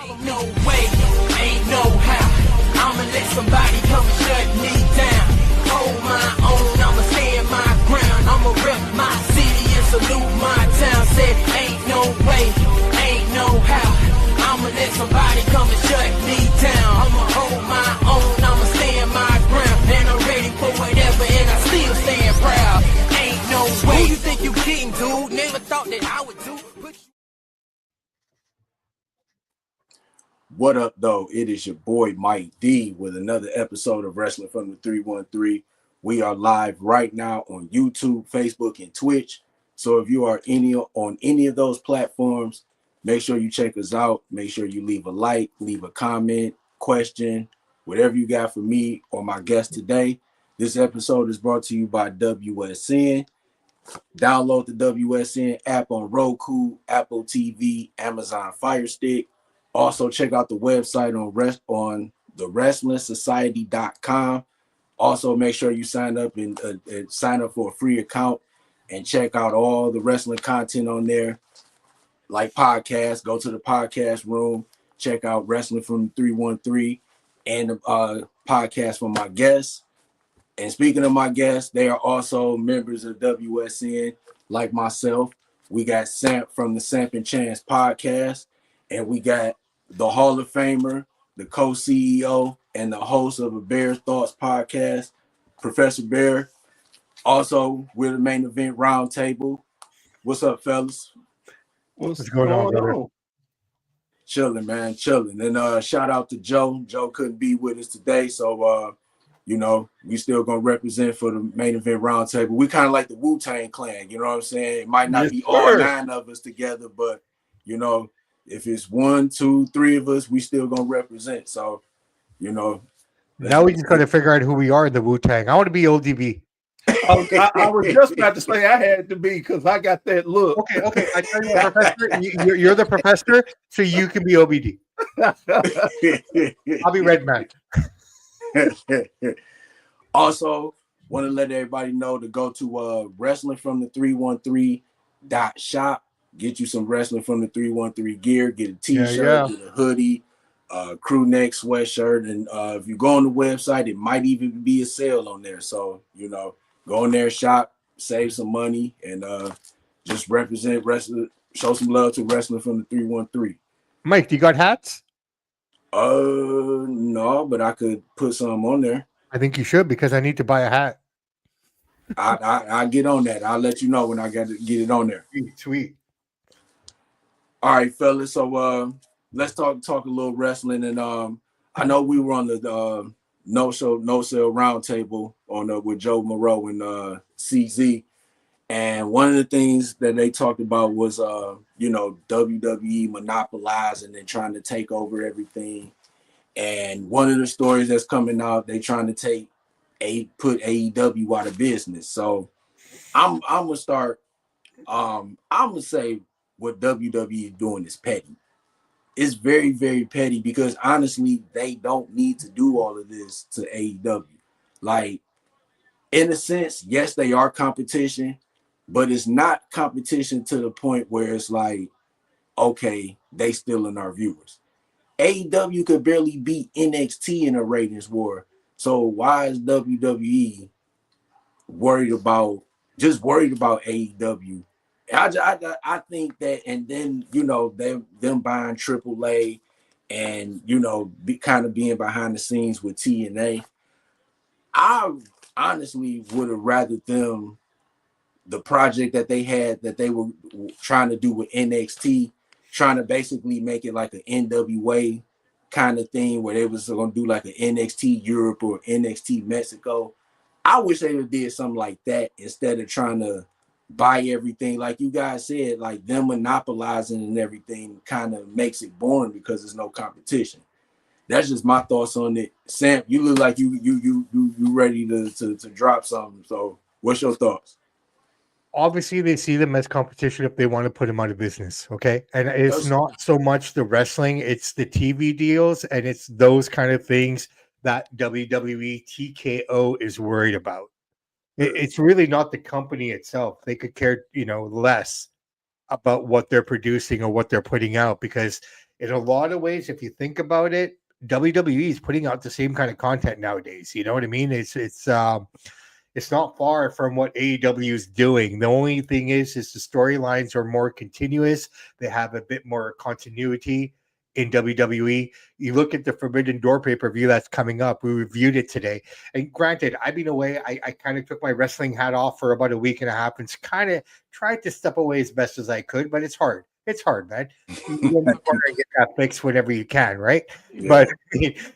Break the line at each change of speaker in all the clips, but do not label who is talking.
No way, ain't no how. I'ma let somebody come and shut me down. Hold my own, I'ma stand my ground. I'ma rep my city and salute my town. Said ain't no way, ain't no how. I'ma let somebody come and shut me down. I'ma hold my own, I'ma stand my ground. And I'm ready for whatever, and I still stand proud. Ain't no way. Who you think you kidding, dude? Never thought that I would do.
What up, though? It is your boy Mike D with another episode of Wrestling from the 313. We are live right now on YouTube, Facebook, and Twitch. So if you are on any of those platforms, make sure you check us out. Make sure you leave a like, leave a comment, question, whatever you got for me or my guest today. This episode is brought to you by WSN. Download the WSN app on Roku, Apple TV, Amazon Fire Stick. Also, check out the website on thewrestlingsociety.com. Also, make sure you sign up and sign up for a free account and check out all the wrestling content on there, like podcasts. Go to the podcast room, check out Wrestling from the 313 and the podcast from my guests. And speaking of my guests, they are also members of WSN, like myself. We got Samp from the Samp Chance podcast, and we got the Hall of Famer, the co-CEO, and the host of a Bear Thoughts podcast, Professor Bear. Also, we're the Main Event Roundtable. What's up, fellas?
What's going on?
Chilling, man, chilling. And shout out to Joe. Joe couldn't be with us today, so we still gonna represent for the Main Event Roundtable. We kind of like the Wu-Tang Clan, you know what I'm saying? It might not be all 9 of us together, but if it's 1, 2, 3 of us, we still gonna represent. So,
now we just gotta figure out who we are in the Wu-Tang. I want to be ODB.
I was just about to say I had to be because I got that look.
Okay. I tell you what, Professor, you're the professor, so you can be OBD. I'll be Redman.
Also, want to let everybody know to go to Wrestling from the 313.shop. Get you some Wrestling from the 313 gear. Get a t-shirt, get a hoodie, crew neck sweatshirt. And if you go on the website, it might even be a sale on there. So, go in there, shop, save some money, and just represent wrestling, show some love to Wrestling from the 313.
Mike, do you got hats?
No, but I could put some on there.
I think you should because I need to buy a hat.
I get on that. I'll let you know when I get it on there.
Sweet.
All right, fellas. So let's talk a little wrestling. And I know we were on the no sale roundtable on with Joe Moreau and CZ. And one of the things that they talked about was WWE monopolizing and trying to take over everything. And one of the stories that's coming out, they trying to put AEW out of business. So I'm gonna start. I'm gonna say what WWE is doing is petty. It's very, very petty because honestly, they don't need to do all of this to AEW. Like, in a sense, yes, they are competition, but it's not competition to the point where it's like, okay, they stealing our viewers. AEW could barely beat NXT in a ratings war. So why is WWE worried about AEW? I think that, and then them buying AAA and being behind the scenes with TNA. I honestly would have rather them the project that they had that they were trying to do with NXT, trying to basically make it like an NWA kind of thing where they was going to do like an NXT Europe or NXT Mexico. I wish they would have did something like that instead of trying to buy everything. Like you guys said, like them monopolizing and everything kind of makes it boring because there's no competition. That's just my thoughts on it. Sam, you look like you ready to drop something. So what's your thoughts?
Obviously, they see them as competition if they want to put them out of business, okay? And it's not so much the wrestling, it's the TV deals, and it's those kind of things that WWE TKO is worried about. It's really not the company itself. They could care, less about what they're producing or what they're putting out because in a lot of ways, if you think about it, WWE is putting out the same kind of content nowadays. You know what I mean? It's not far from what AEW is doing. The only thing is the storylines are more continuous. They have a bit more continuity in WWE. You look at the Forbidden Door pay-per-view that's coming up. We reviewed it today. And granted, I've been away. I kind of took my wrestling hat off for about a week and a half and kind of tried to step away as best as I could, but it's hard. It's hard, man. You get that fixed whenever you can, right? Yeah. But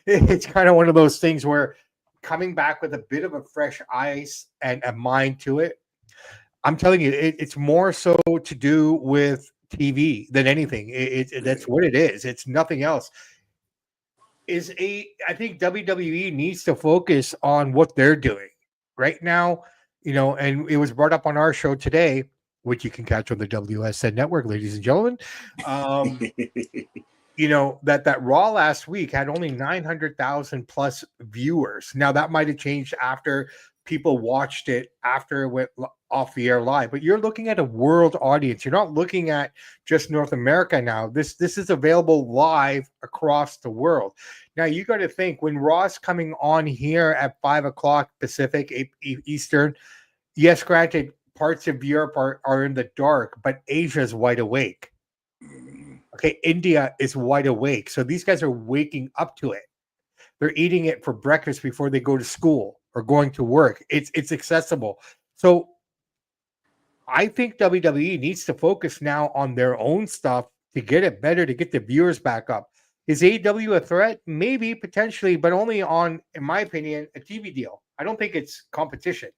it's kind of one of those things where coming back with a bit of a fresh eyes and a mind to it, I'm telling you, it's more so to do with TV than anything. That's what it is. It's nothing else. I think WWE needs to focus on what they're doing right now, and it was brought up on our show today, which you can catch on the WSN network, ladies and gentlemen. That Raw last week had only 900,000 plus viewers. Now that might have changed after people watched it after it went off the air live, but you're looking at a world audience. You're not looking at just North America now. This is available live across the world. Now you got to think when Raw's coming on here at 5:00 Pacific, 8 Eastern. Yes, granted, parts of Europe are in the dark, but Asia's wide awake. Okay, India is wide awake. So these guys are waking up to it. They're eating it for breakfast before they go to school or going to work. It's accessible. So I think WWE needs to focus now on their own stuff to get it better, to get the viewers back up. Is AEW a threat? Maybe, potentially, but only on, in my opinion, a TV deal. I don't think it's competition.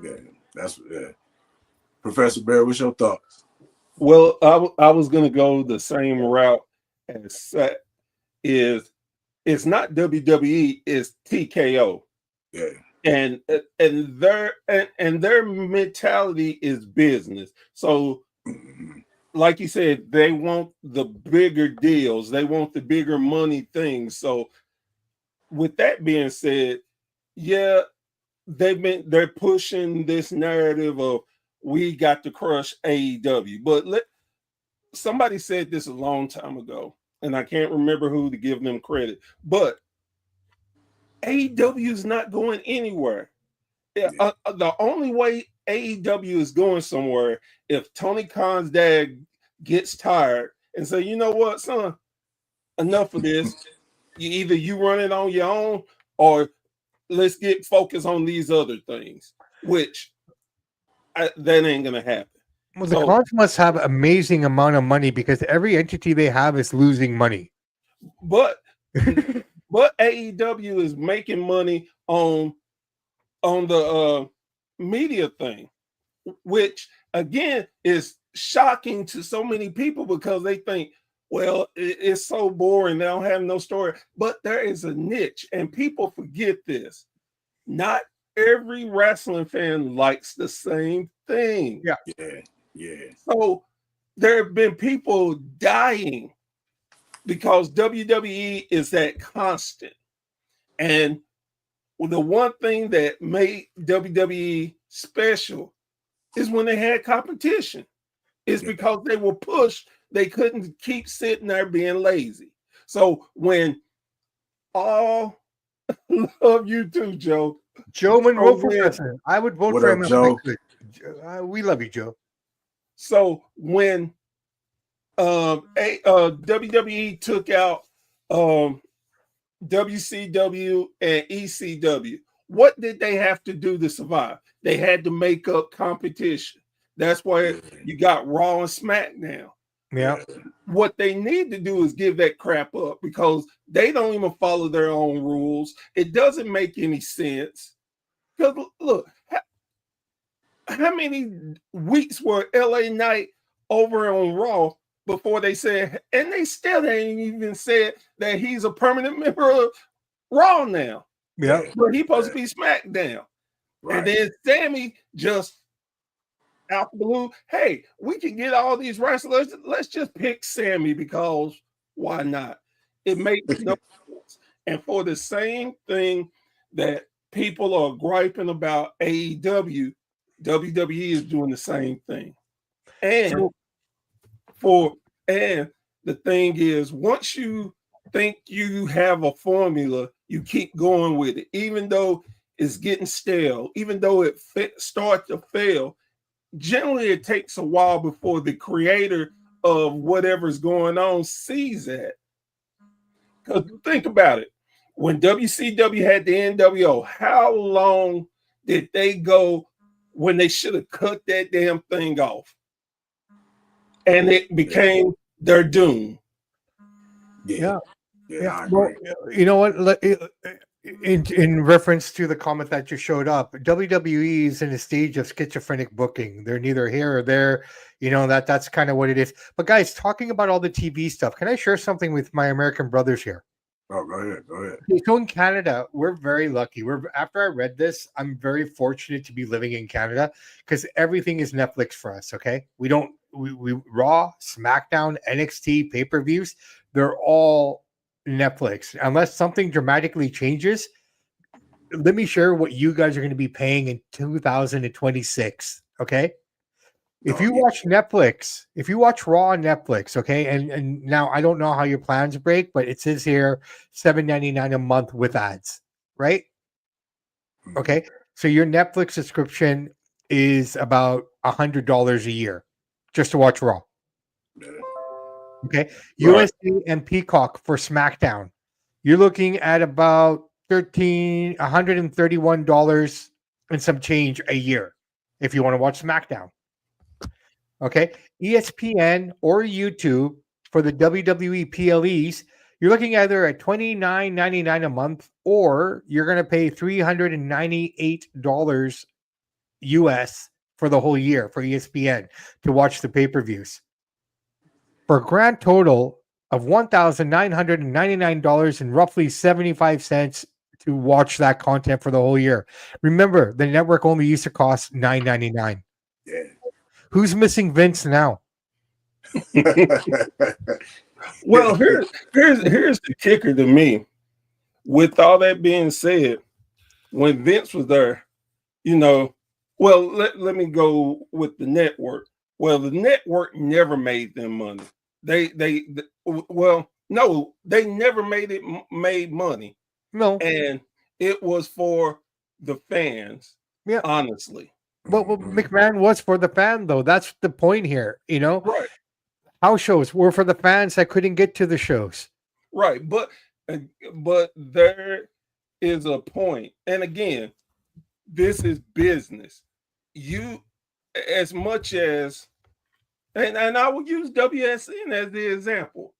Yeah, that's Professor Bear, what's your thoughts?
Well, I was going to go the same route as Seth. It's not WWE, it's TKO.
Yeah.
And their mentality is business. So like you said, they want the bigger deals, they want the bigger money things. So with that being said, yeah, they're pushing this narrative of we got to crush AEW. But somebody said this a long time ago, and I can't remember who to give them credit, but AEW is not going anywhere. The only way AEW is going somewhere if Tony Khan's dad gets tired and say, you know what, son, enough of this. You run it on your own, or let's get focused on these other things, which that ain't gonna happen.
Well, the Khans must have amazing amount of money because every entity they have is losing money.
But AEW is making money on the media thing, which again is shocking to so many people because they think, well, it's so boring, they don't have no story. But there is a niche, and people forget this. Not every wrestling fan likes the same thing.
Yeah.
So there have been people dying because WWE is that constant. And the one thing that made WWE special is when they had competition. It's because they were pushed. They couldn't keep sitting there being lazy. So when love you too, Joe.
Joe Monroe for president. I would vote for him.
Joe?
We love you, Joe.
So when WWE took out WCW and ECW, what did they have to do to survive? They had to make up competition. That's why you got Raw and SmackDown.
Yeah.
What they need to do is give that crap up because they don't even follow their own rules. It doesn't make any sense. Because look, how many weeks were LA Knight over on Raw before they said, and they still ain't even said that he's a permanent member of Raw now.
Yeah.
But he's supposed to be SmackDown. Right. And then Sammy just out the blue, hey, we can get all these wrestlers. Let's just pick Sammy because why not? It makes no sense. And for the same thing that people are griping about AEW, WWE is doing the same thing. And the thing is, once you think you have a formula, you keep going with it, even though it's getting stale, even though it starts to fail. Generally, it takes a while before the creator of whatever's going on sees that. Because think about it. When WCW had the NWO, how long did they go when they should have cut that damn thing off? And it became their doom.
Yeah.
I
Well,
agree.
you know what? In reference to the comment that just showed up, WWE is in a stage of schizophrenic booking. They're neither here or there. You know, that's kind of what it is. But guys, talking about all the TV stuff, can I share something with my American brothers here?
Oh, go ahead. Go ahead.
So in Canada, we're very lucky. After I read this, I'm very fortunate to be living in Canada because everything is Netflix for us. Okay, we Raw, SmackDown, NXT, pay-per-views, they're all Netflix. Unless something dramatically changes, let me share what you guys are going to be paying in 2026. Okay. If you watch Netflix, if you watch Raw on Netflix, okay, and now I don't know how your plans break, but it says here $7.99 a month with ads, right? Okay, so your Netflix subscription is about $100 a year just to watch Raw. Okay,
Right.
USA and Peacock for SmackDown, you're looking at about $131 and some change a year if you want to watch SmackDown. Okay, ESPN or YouTube for the WWE PLEs, you're looking either at $29.99 a month or you're going to pay $398 US for the whole year for ESPN to watch the pay-per-views. For a grand total of $1,999 and roughly 75 cents to watch that content for the whole year. Remember, the network only used to cost $9.99.
Yeah.
Who's missing Vince now?
Well, here's the kicker to me. With all that being said, when Vince was there, you know, well, let me go with the network. Well, the network never made them money. They never made money.
No.
And it was for the fans.
Yeah.
Honestly.
Well, McMahon was for the fan, though. That's the point here. You know,
right?
House shows were for the fans that couldn't get to the shows.
Right, but there is a point, and again, this is business. You, as much as, and I will use WSN as the example.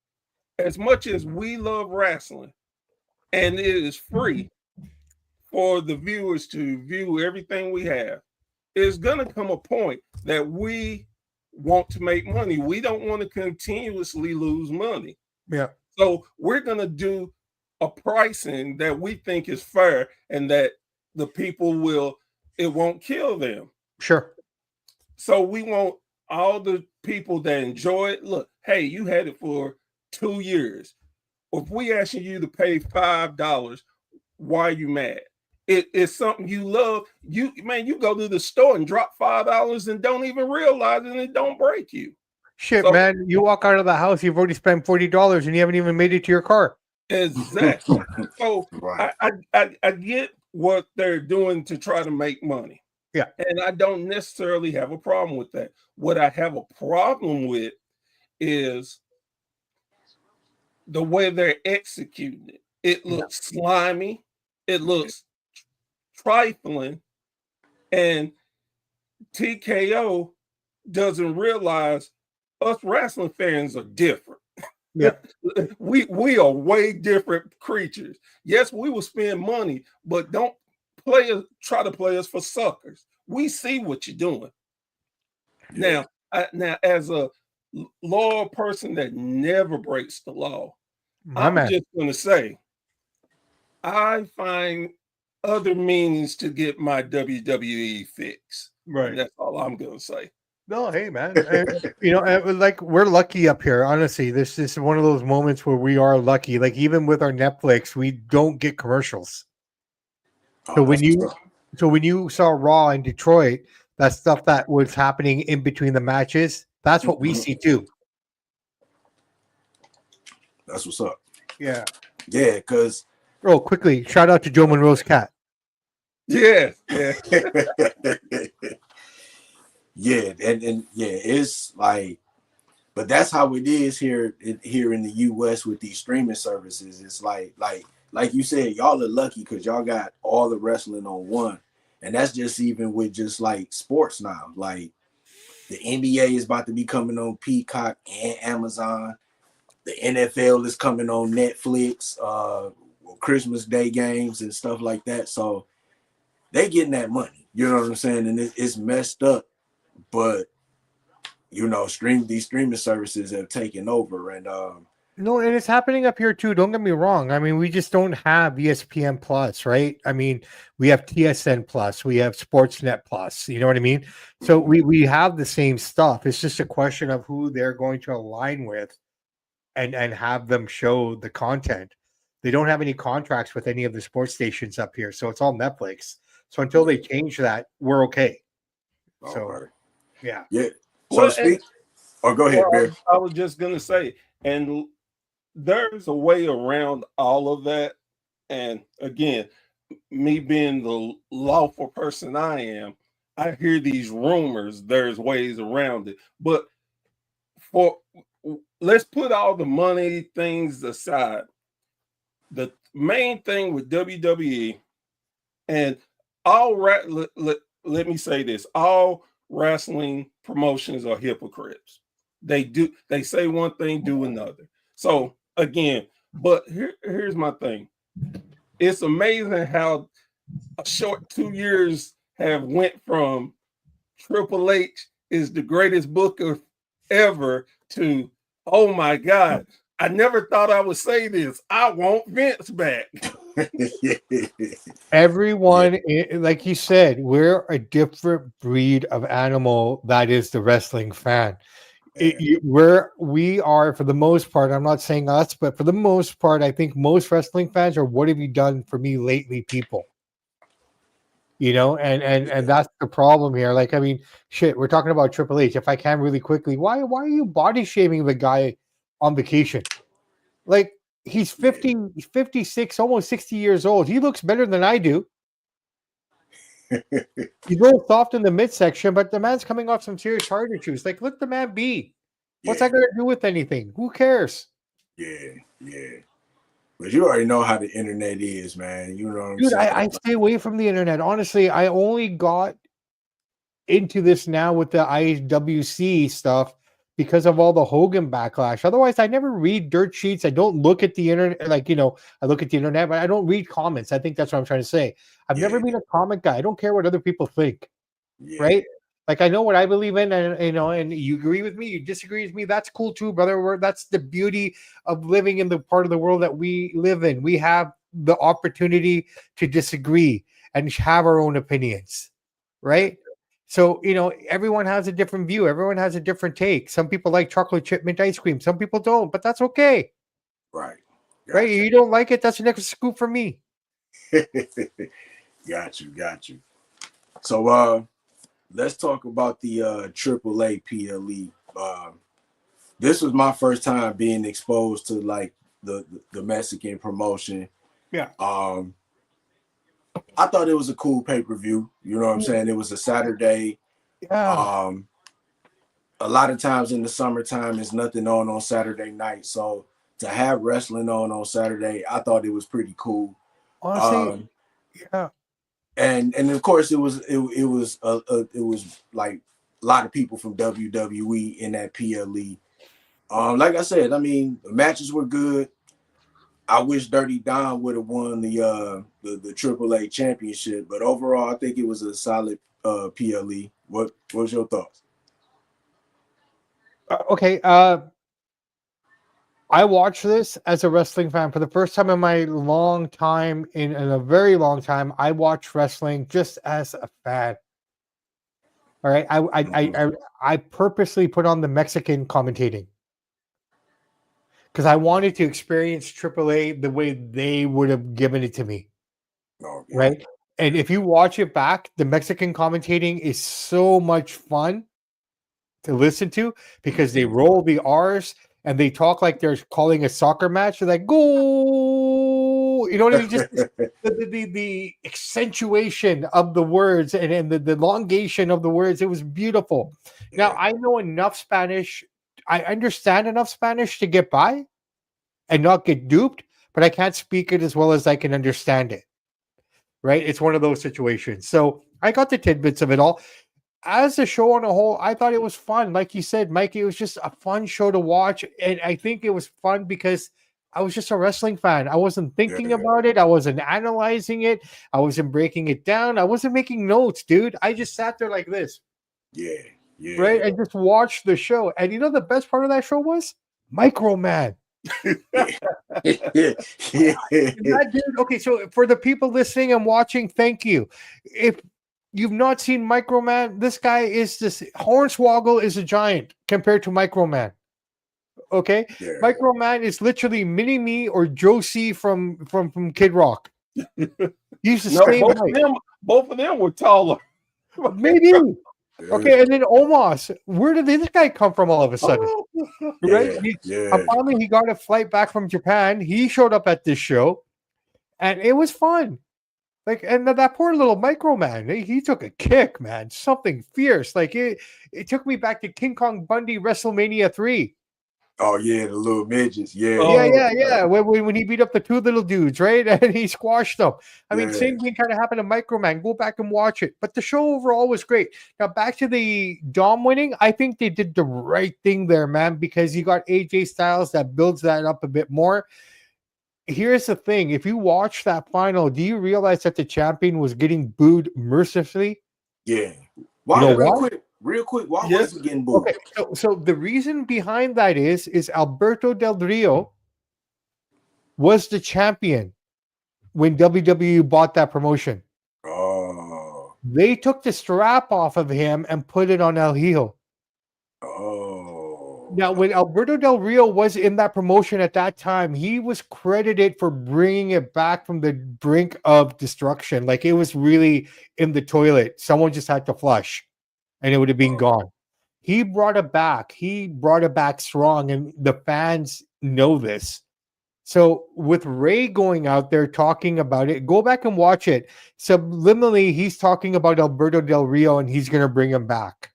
As much as we love wrestling, and it is free for the viewers to view everything we have, it's going to come a point that we want to make money. We don't want to continuously lose money.
Yeah.
So we're going to do a pricing that we think is fair and that the people it won't kill them.
Sure.
So we want all the people that enjoy it. Look, hey, you had it for 2 years. If we asking you to pay $5, why are you mad? It's something you love. You go to the store and drop $5 and don't even realize it, and it don't break you.
Shit, man, you walk out of the house, you've already spent $40 and you haven't even made it to your car.
Exactly. So I get what they're doing to try to make money.
Yeah.
And I don't necessarily have a problem with that. What I have a problem with is the way they're executing it. It looks slimy. It looks trifling. And TKO doesn't realize us wrestling fans are different.
Yeah.
we are way different creatures. Yes, we will spend money, but don't try to play us for suckers. We see what you're doing. Yeah. Now, as a loyal person that never breaks the law, I'm just going to say, I find other means to get my WWE fix.
Right.
And that's all I'm going to say.
No, hey, man. Like we're lucky up here. Honestly, this is one of those moments where we are lucky. Like even with our Netflix, we don't get commercials. So when you saw Raw in Detroit, that stuff that was happening in between the matches, that's what we see too.
That's what's up.
Yeah.
Yeah, because
Oh, quickly, shout out to Joe Monroe's cat.
Yes. Yeah.
yeah, and yeah, it's like, but that's how it is here in the US with these streaming services. It's like you said, y'all are lucky because y'all got all the wrestling on one. And that's just even with just like sports now. Like the NBA is about to be coming on Peacock and Amazon. The NFL is coming on Netflix, Christmas Day games and stuff like that. So they getting that money. You know what I'm saying? And it's messed up, but you know, these streaming services have taken over, and
No, and it's happening up here too. Don't get me wrong. I mean, we just don't have ESPN Plus, right? I mean, we have TSN Plus, we have Sportsnet Plus. You know what I mean? So we have the same stuff. It's just a question of who they're going to align with and have them show the content. They don't have any contracts with any of the sports stations up here, so it's all Netflix. So until they change that, we're okay. So
right.
yeah.
So
Well,
speak. Or go ahead, Bear.
I was just gonna say, and there's a way around all of that. And again, me being the lawful person I am, I hear these rumors. There's ways around it, but let's put all the money things aside. The main thing with WWE and let me say this: all wrestling promotions are hypocrites. They say one thing, do another. So again, but here's my thing. It's amazing how a short 2 years have went from Triple H is the greatest booker ever to, oh my God, I never thought I would say this. I want Vince back.
Everyone, like you said, we're a different breed of animal that is the wrestling fan. We are, for the most part, I'm not saying us, but for the most part, I think most wrestling fans are, what have you done for me lately, people? You know, and that's the problem here. Like, I mean, shit, we're talking about Triple H. If I can really quickly, why are you body shaming the guy on vacation? Like, he's 50, 56, almost 60 years old. He looks better than I do. He's a little soft in the midsection, but the man's coming off some serious heart issues. Like, let the man be. What's that going to do with anything? Who cares?
Yeah. But you already know how the internet is, man. You know what I'm
Dude,
saying?
I stay away from the internet. Honestly, I only got into this now with the IWC stuff because of all the Hogan backlash. Otherwise, I never read dirt sheets. I don't look at the internet. Like, you know, I look at the internet, but I don't read comments. I think that's what I'm trying to say. I've never been a comment guy. I don't care what other people think. Right? Like, I know what I believe in, and you know, and you agree with me, you disagree with me. That's cool too, brother. That's the beauty of living in the part of the world that we live in. We have the opportunity to disagree and have our own opinions, right? So, you know, everyone has a different view. Everyone has a different take. Some people like chocolate chip mint ice cream. Some people don't, but that's okay.
Right.
Gotcha. Right? You don't like it, that's the next scoop for me.
Got you. So, let's talk about the AAA PLE. This was my first time being exposed to like the Mexican promotion.
Yeah.
I thought it was a cool pay-per-view. You know what I'm saying? It was a Saturday.
Yeah.
A lot of times in the summertime, there's nothing on Saturday night. So to have wrestling on Saturday, I thought it was pretty cool.
Honestly, yeah.
And of course it was like a lot of people from WWE in that PLE. Like I said, I mean, the matches were good. I wish Dirty Don would have won the AAA championship, but overall, I think it was a solid PLE. What's your thoughts?
Okay. I watched this as a wrestling fan for the first time in my long time, in a very long time. I watched wrestling just as a fan. All right. I purposely put on the Mexican commentating because I wanted to experience AAA the way they would have given it to me.
Okay.
Right. And if you watch it back, the Mexican commentating is so much fun to listen to because they roll the R's and they talk like they're calling a soccer match. They're like, "Go," you know what I mean? Just the accentuation of the words and the elongation of the words. It was beautiful. Now I know enough Spanish. I understand enough Spanish to get by and not get duped, but I can't speak it as well as I can understand it. Right? It's one of those situations. So I got the tidbits of it all. As a show on a whole, I thought it was fun. Like you said, Mike, it was just a fun show to watch. And I think it was fun because I was just a wrestling fan. I wasn't thinking about it. I wasn't analyzing it. I wasn't breaking it down. I wasn't making notes, dude. I just sat there like this.
Yeah.
Right? And just watched the show. And you know the best part of that show was? Microman. That dude, okay, so for the people listening and watching, thank you. If you've not seen Microman, this guy is this Hornswoggle is a giant compared to Microman. Okay, Microman is literally Mini Me or Josie from Kid Rock. He's the same height.
Both of them were taller.
Maybe. Okay, and then Omos, where did this guy come from all of a sudden? Right? Apparently, he got a flight back from Japan. He showed up at this show, and it was fun. Like, and that poor little Microman, he took a kick, man. Something fierce. Like it took me back to King Kong Bundy WrestleMania 3.
Oh yeah, the little midgets. Yeah.
When he beat up the two little dudes, right? And he squashed them. I mean, same thing kind of happened to Microman. Go back and watch it. But the show overall was great. Now back to the Dom winning. I think they did the right thing there, man, because you got AJ Styles that builds that up a bit more. Here's the thing. If you watch that final, do you realize that the champion was getting booed mercilessly?
Yeah. Why? Real quick, why was he getting booed?
Okay, so the reason behind that is Alberto Del Rio was the champion when WWE bought that promotion.
Oh.
They took the strap off of him and put it on El Hijo.
Oh.
Now, when Alberto Del Rio was in that promotion at that time, he was credited for bringing it back from the brink of destruction. Like it was really in the toilet. Someone just had to flush. And it would have been gone. He brought it back. He brought it back strong, and the fans know this. So with Ray going out there talking about it, go back and watch it. Subliminally, he's talking about Alberto Del Rio, and he's going to bring him back.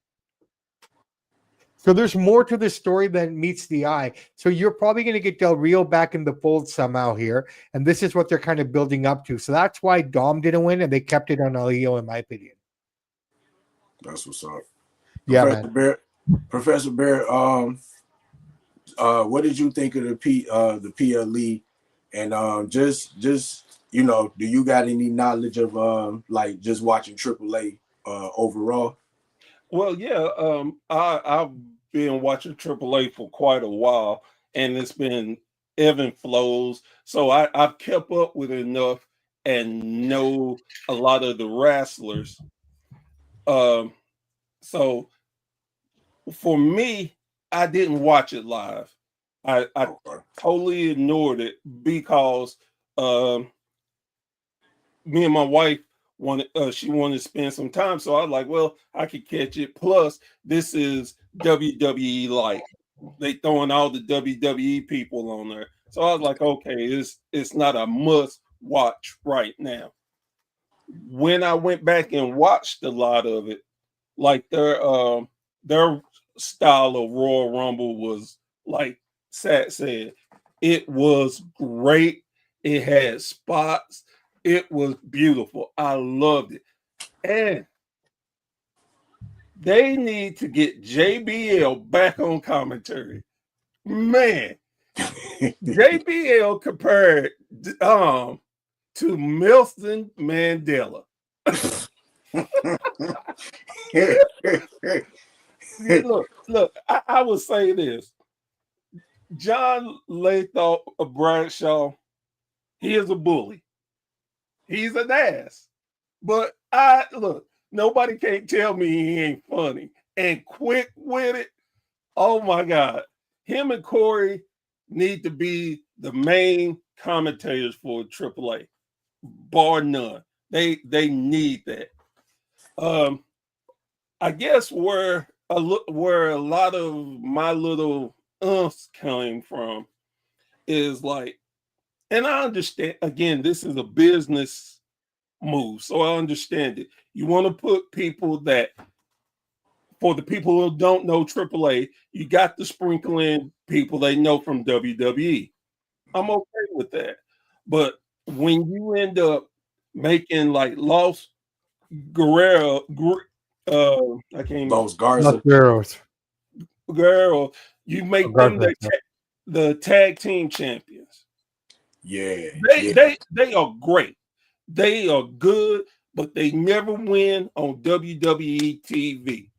So there's more to this story than meets the eye. So you're probably going to get Del Rio back in the fold somehow here, and this is what they're kind of building up to. So that's why Dom didn't win, and they kept it on El Hijo, in my opinion.
That's what's up.
Yeah,
Professor Bear, what did you think of the PLE? And just you know, do you got any knowledge of like just watching AAA overall?
Well, yeah, I've been watching AAA for quite a while, and it's been ebb and flows. So I've kept up with it enough and know a lot of the wrestlers. So for me, I didn't watch it live. I totally ignored it because me and my wife wanted to spend some time. So I was like, well, I could catch it. Plus, this is WWE like. They throwing all the WWE people on there. So I was like, okay, it's not a must watch right now. When I went back and watched a lot of it, like their style of Royal Rumble was, like Sat said, it was great. It had spots. It was beautiful. I loved it. And they need to get JBL back on commentary. Man, JBL compared to Nelson Mandela. Look, I will say this. John Lathrop of Bradshaw, he is a bully. He's an ass. But nobody can't tell me he ain't funny. And quick with it. Oh my God. Him and Corey need to be the main commentators for AAA. Bar none. They need that. I guess where a lot of my little us came from is like, and I understand, again, this is a business move, so I understand it. You want to put people that, for the people who don't know AAA, you got to sprinkle in people they know from WWE. I'm okay with that. But when you end up making like Los Guerrero, I can't
Los
Los
Garza.
Guerreros.
Guerrero, you make them the tag team champions.
Yeah.
They are great. They are good, but they never win on WWE TV.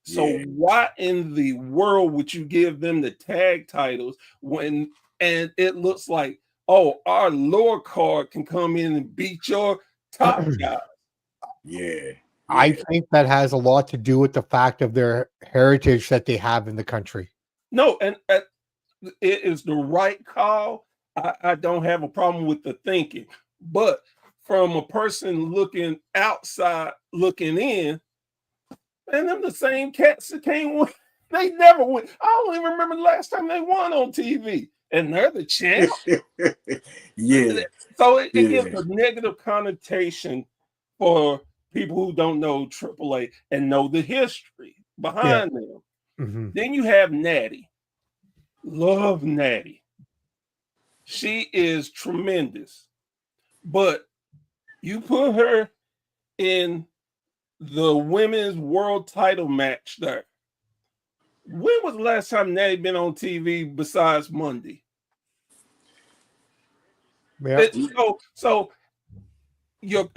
So why in the world would you give them the tag titles when, and it looks like, oh, our lower card can come in and beat your top guy?
Yeah.
I think that has a lot to do with the fact of their heritage that they have in the country.
No, and it is the right call. I don't have a problem with the thinking, but from a person looking outside, looking in, and them the same cats that came win. They never win. I don't even remember the last time they won on TV, and they're the champ.
Yeah.
So it gives a negative connotation for people who don't know AAA and know the history behind them.
Mm-hmm.
Then you have Natty. Love Natty. She is tremendous. But you put her in the women's world title match there. When was the last time Natty been on TV besides Monday?
Yeah.
So your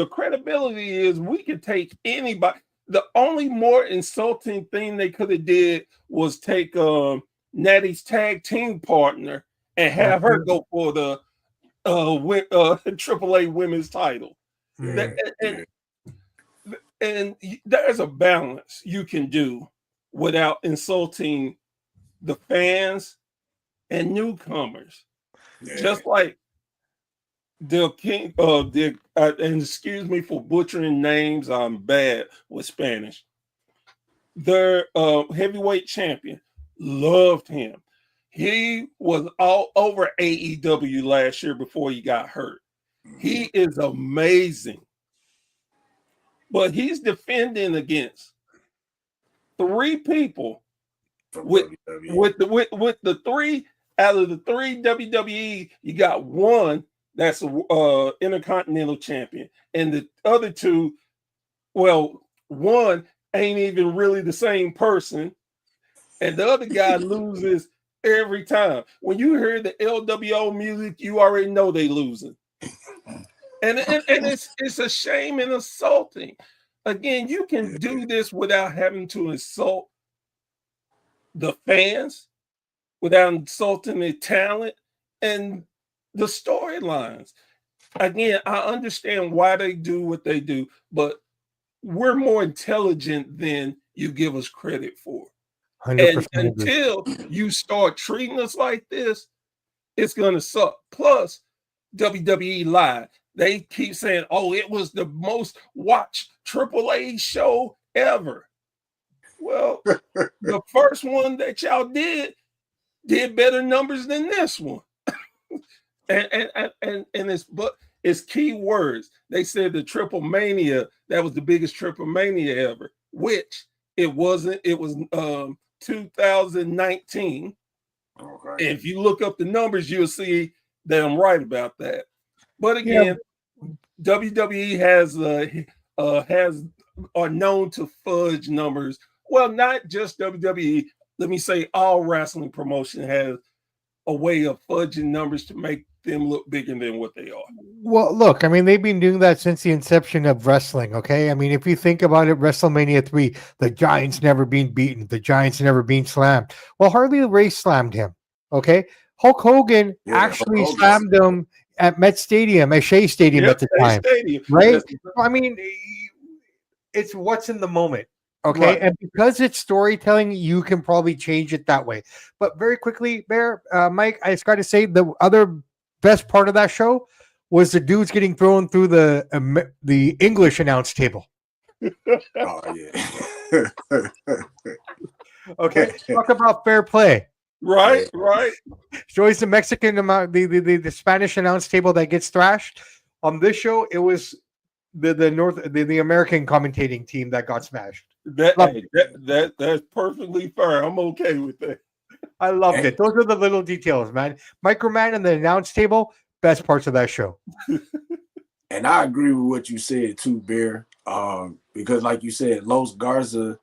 credibility is, we could take anybody. The only more insulting thing they could have did was take Natty's tag team partner and have her go for the AAA women's title. And there's a balance you can do without insulting the fans and newcomers. Just like the king of the and excuse me for butchering names, I'm bad with Spanish. Their heavyweight champion, loved him. He was all over AEW last year before he got hurt. He is amazing. But he's defending against three people with the three out of the three WWE. You got one that's a Intercontinental champion, and the other two, well, one ain't even really the same person, and the other guy loses every time. When you hear the LWO music, you already know they losing. And it's a shame and insulting. Again, you can do this without having to insult the fans, without insulting the talent and the storylines. Again, I understand why they do what they do, but we're more intelligent than you give us credit for. And until you start treating us like this, it's going to suck. Plus, WWE Live, they keep saying, oh, it was the most watched AAA show ever. Well, the first one that y'all did better numbers than this one. and it's key words. They said the Triple Mania, that was the biggest Triple Mania ever, which it wasn't. It was 2019. Okay. And if you look up the numbers, you'll see that I'm right about that. But again, WWE are known to fudge numbers. Well, not just WWE. Let me say all wrestling promotion has a way of fudging numbers to make them look bigger than what they are.
Well, look, I mean, they've been doing that since the inception of wrestling, okay? I mean, if you think about it, WrestleMania 3, the Giants never been beaten. The Giants never been slammed. Well, Harley Race slammed him, okay? Hulk Hogan actually slammed him at Met Stadium, at Shea Stadium at the time, right? Yes. I mean, it's what's in the moment. Okay, right. And because it's storytelling, you can probably change it that way. But very quickly, Mike, I just got to say the other best part of that show was the dudes getting thrown through the English announce table.
Oh yeah.
Okay, talk about fair play.
Right,
Yeah.
right.
It's always the Mexican amount, the Spanish announce table that gets thrashed. On this show, it was the American commentating team that got smashed.
That,
Loved
hey,
it.
that's perfectly fair. I'm okay with that.
I loved
And,
it. Those are the little details, man. Microman and the announce table, best parts of that show.
and I agree with what you said too, Bear. Because like you said, Los Garza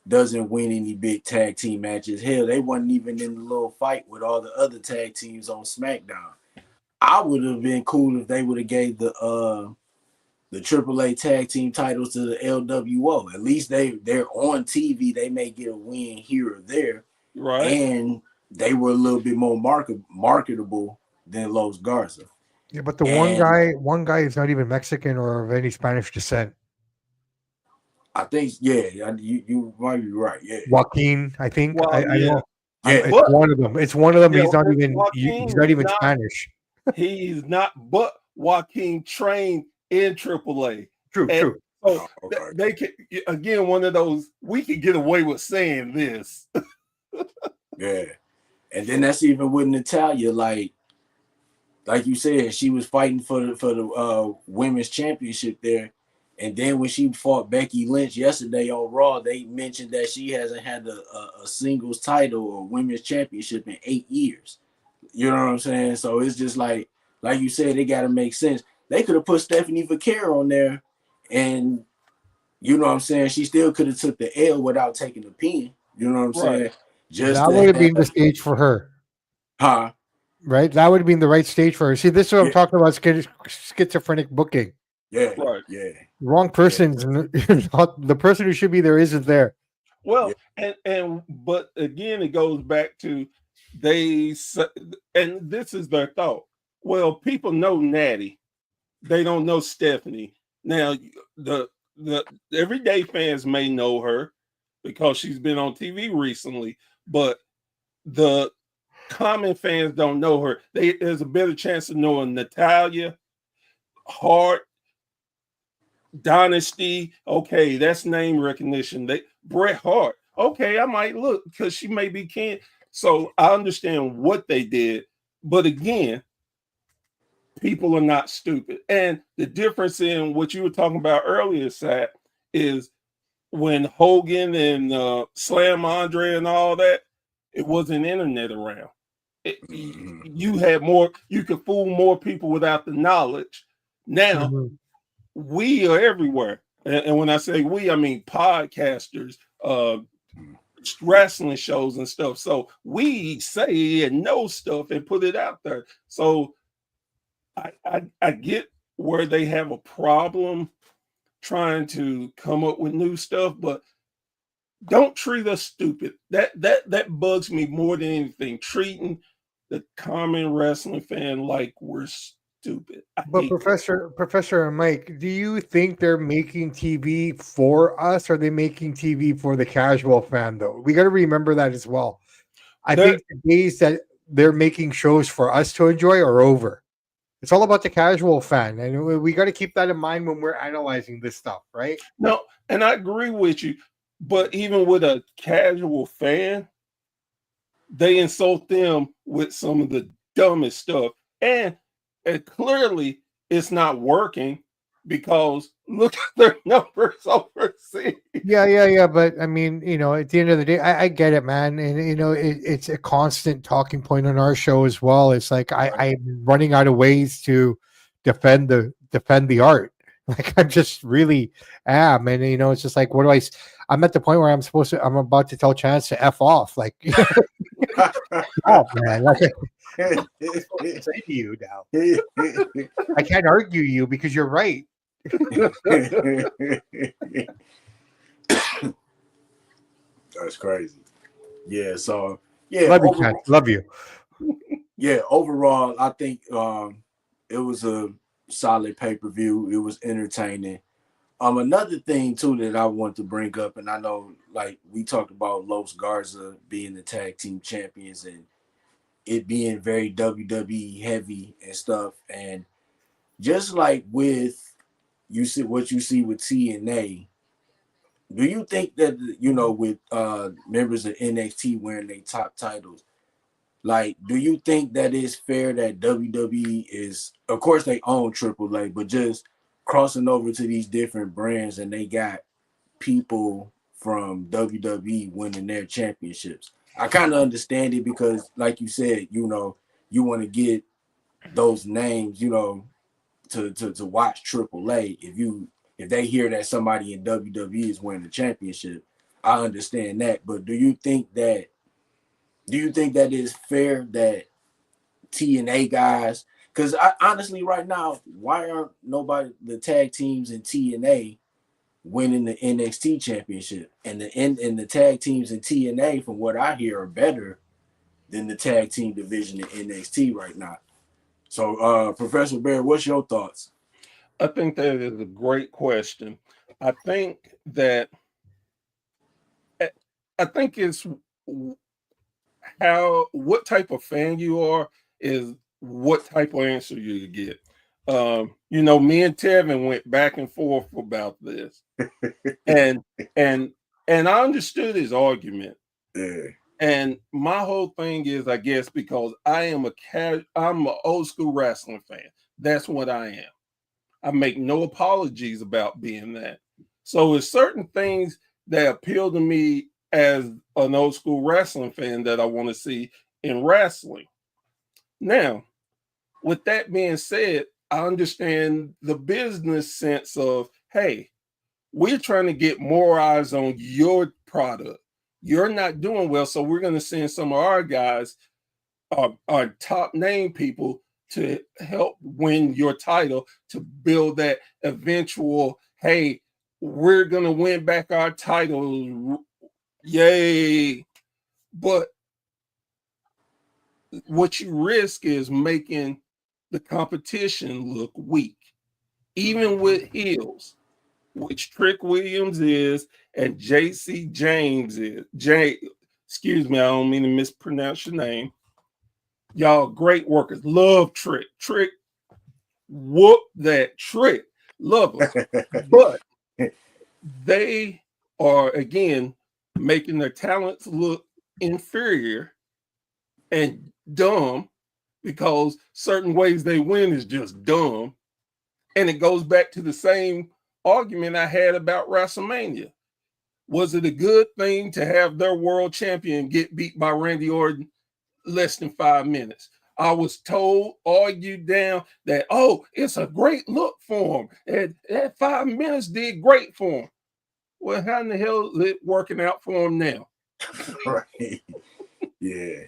doesn't win any big tag team matches. Hell, they wasn't even in the little fight with all the other tag teams on SmackDown. I would have been cool if they would have gave the AAA tag team titles to the LWO. At least they're on TV. They may get a win here or there,
Right.
and they were a little bit more marketable than Los Garza.
Yeah, but the
And
one guy is not even Mexican or of any Spanish descent.
I think, yeah, you might be right. Yeah,
Joaquin, I think.
Well,
I
yeah.
know.
yeah,
It's
But
one of them. It's one of them.
yeah,
He's
Joaquin
not
is
even
not.
Spanish.
He's not. But Joaquin trained in AAA,
True,
and
true.
so
oh, okay,
they could again one of those. We could get away with saying this.
yeah. And then that's even with Natalia, like you said, she was fighting for the women's championship there. And then when she fought Becky Lynch yesterday on Raw, they mentioned that she hasn't had a singles title or women's championship in 8 years. You know what I'm saying? So it's just like you said, it got to make sense. They could have put Stephanie Vaquer on there, and you know what I'm saying, she still could have took the L without taking the pin. You know what I'm
Right.
saying? Just
That would
to
have been the
have,
stage for her,
huh?
right? That would have been the right stage for her. See, this is what I'm
Yeah,
talking about schizophrenic booking.
yeah,
Right.
yeah,
Wrong
yeah,
person's not the person who should be there isn't there.
yeah.
Well, and but again, it goes back to they and this is their thought. Well, people know Natty, they don't know Stephanie. Now, the everyday fans may know her because she's been on TV recently, but the common fans don't know her. There's a better chance of knowing Natalia, Hart, Dynasty. Okay, that's name recognition. Bret Hart. Okay, I might look because she may be can. So I understand what they did, but again, people are not stupid. And the difference in what you were talking about earlier, Sat, is when Hogan and Slam Andre and all that, it wasn't internet around.
Mhm.
You had more, you could fool more people without the knowledge. Now,
Mhm.
we are everywhere. And when I say we, I mean podcasters, wrestling shows and stuff. So we say and know stuff and put it out there. So I get where they have a problem trying to come up with new stuff, but don't treat us stupid. That bugs me more than anything. Treating the common wrestling fan like we're stupid. I
But
hate that.
Professor and Mike, do you think they're making TV for us? Or are they making TV for the casual fan? Though we got to remember that as well. I
They're,
think the days that they're making shows for us to enjoy are over. It's all about the casual fan, and we got to keep that in mind when we're analyzing this stuff, right?
no, and I agree with you, but even with a casual fan, they insult them with some of the dumbest stuff. And clearly it's not working because look at their numbers overseas.
Yeah. But I mean, at the end of the day, I get it, man, and it's a constant talking point on our show as well. It's like I'm running out of ways to defend the art. Like I'm just really am, and it's just like, what do I'm at the point where I'm about to tell Chance to f off, like, oh man, like, I'm supposed to say to you now. I can't argue you because you're right.
That's crazy. Yeah. So yeah,
Love you, Chance. Love you.
overall, I think it was a solid pay-per-view. It was entertaining. Another thing too that I want to bring up, and I know like we talked about Los Garza being the tag team champions and it being very WWE heavy and stuff, and just like with you see what you see with TNA, do you think that with members of NXT wearing their top titles, Like, do you think that it's fair that WWE is, of course, they own AAA, but just crossing over to these different brands and they got people from WWE winning their championships? I kind of understand it because, like you said, you know, you want to get those names, you know, to watch AAA. If they hear that somebody in WWE is winning the championship, I understand that. But do you think that it's fair that TNA guys? Because I honestly, right now, why aren't the tag teams in TNA winning the NXT championship? And the tag teams in TNA, from what I hear, are better than the tag team division in NXT right now. So, Professor Bear, what's your thoughts?
I think that is a great question. I think that it's what type of fan you are is what type of answer you get. You know, me and Tevin went back and forth about this, and and I understood his argument.
Yeah.
And my whole thing is, I guess, because I'm an old school wrestling fan. That's what I am. I make no apologies about being that. So it's certain things that appeal to me as an old school wrestling fan that I want to see in wrestling. Now, with that being said, I understand the business sense of, hey, we're trying to get more eyes on your product. You're not doing well, so we're going to send some of our guys, our top name people, to help win your title, to build that eventual, hey, we're going to win back our title. Yay. But what you risk is making the competition look weak, even with heels, which Trick Williams is and JC James is. Excuse me, I don't mean to mispronounce your name. Y'all great workers. Love Trick. Trick, whoop that Trick. Love them. But they are, again, making their talents look inferior and dumb, because certain ways they win is just dumb. And it goes back to the same argument I had about WrestleMania. Was it a good thing to have their world champion get beat by Randy Orton less than 5 minutes? I was told, argued down, that, oh, it's a great look for him. And that 5 minutes did great for him. Well, how in the hell is it working out for him now?
Right. Yeah.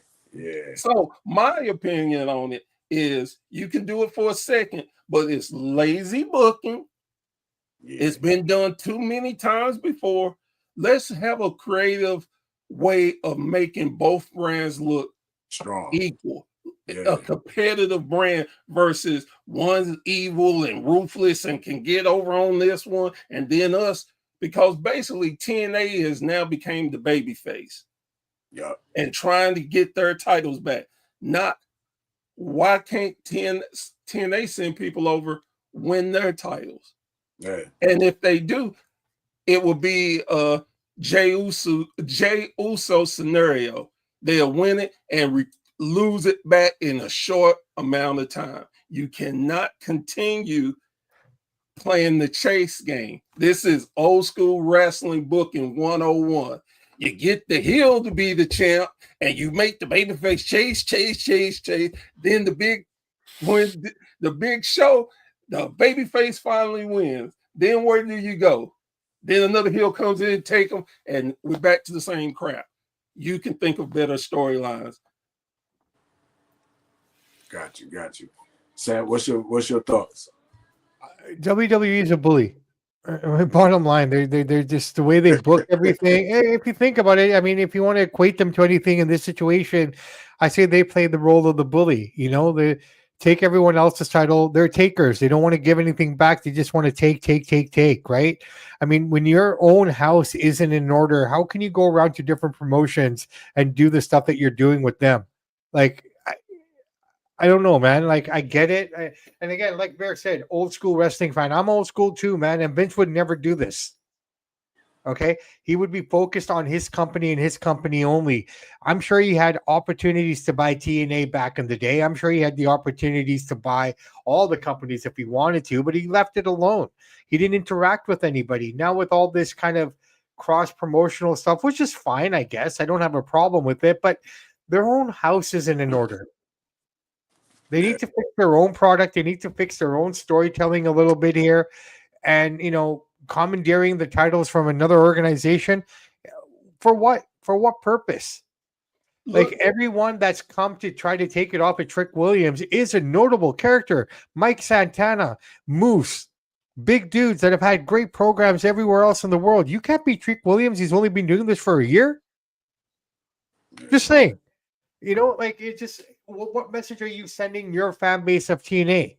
So my opinion on it is, you can do it for a second, but it's lazy booking. Yeah. It's been done too many times before. Let's have a creative way of making both brands look
strong,
equal. Yeah. A competitive brand versus one's evil and ruthless and can get over on this one, and then us, because basically TNA has now became the baby face.
Yeah.
And trying to get their titles back. Not, why can't TNA send people over, win their titles?
Yeah.
And if they do, it will be a Jey Uso scenario. They'll win it and lose it back in a short amount of time. You cannot continue playing the chase game. This is old school wrestling booking 101. You get the heel to be the champ, and you make the babyface chase. Then when the big show, the babyface finally wins. Then where do you go? Then another heel comes in, take them, and we're back to the same crap. You can think of better storylines.
Got you. Sam, what's your thoughts?
WWE is a bully. Bottom line, they're just the way they book everything. If you think about it, I mean, if you want to equate them to anything in this situation, I say they play the role of the bully. You know, they take everyone else's title. They're takers. They don't want to give anything back. They just want to take. Right? I mean, when your own house isn't in order, how can you go around to different promotions and do the stuff that you're doing with them? Like, I don't know, man. Like, I get it. And again, like Bear said, old school wrestling fan. I'm old school too, man. And Vince would never do this. Okay. He would be focused on his company and his company only. I'm sure he had opportunities to buy TNA back in the day. I'm sure he had the opportunities to buy all the companies if he wanted to, but he left it alone. He didn't interact with anybody. Now, with all this kind of cross promotional stuff, which is fine, I guess. I don't have a problem with it, but their own house isn't in order. They need to fix their own product. They need to fix their own storytelling a little bit here. And, commandeering the titles from another organization for what? For what purpose?
Look,
Like everyone that's come to try to take it off of Trick Williams is a notable character. Mike Santana, Moose, big dudes that have had great programs everywhere else in the world. You can't beat Trick Williams. He's only been doing this for a year. Just saying. Like it just what message are you sending your fan base of TNA?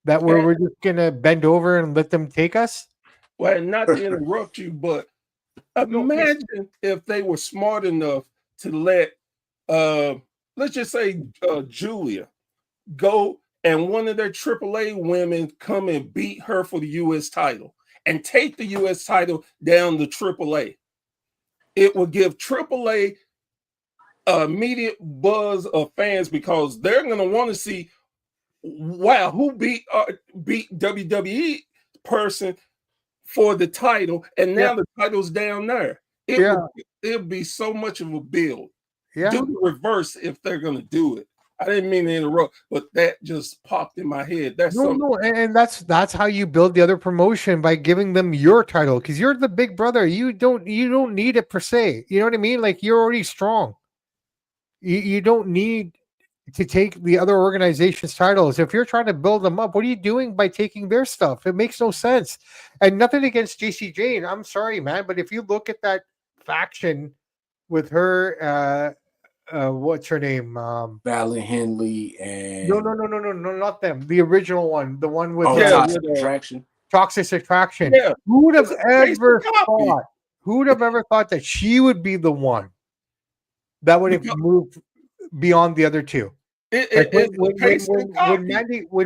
That we're just gonna bend over and let them take us?
well, not to interrupt you, but imagine if they were smart enough to let let's just say Julia go and one of their AAA women come and beat her for the US title and take the US title down to AAA. It would give AAA immediate buzz of fans because they're going to want to see, wow, who beat WWE person for the title, and now the title's down there. It'll be so much of a build. Do the reverse if they're going to do it. I didn't mean to interrupt, but that just popped in my head. That's
and that's how you build the other promotion, by giving them your title, because you're the big brother. You don't need it per se. You know what I mean? Like, you're already strong. You don't need to take the other organization's titles. If you're trying to build them up, what are you doing by taking their stuff? It makes no sense. And nothing against JC Jane. I'm sorry, man, but if you look at that faction with her, what's her name?
Fallon Henley and
no, not them. The original one, the one with
Toxic Attraction.
Toxic Attraction.
Yeah.
Who would have ever thought? Who would have ever thought that she would be the one that would have moved beyond the other two? When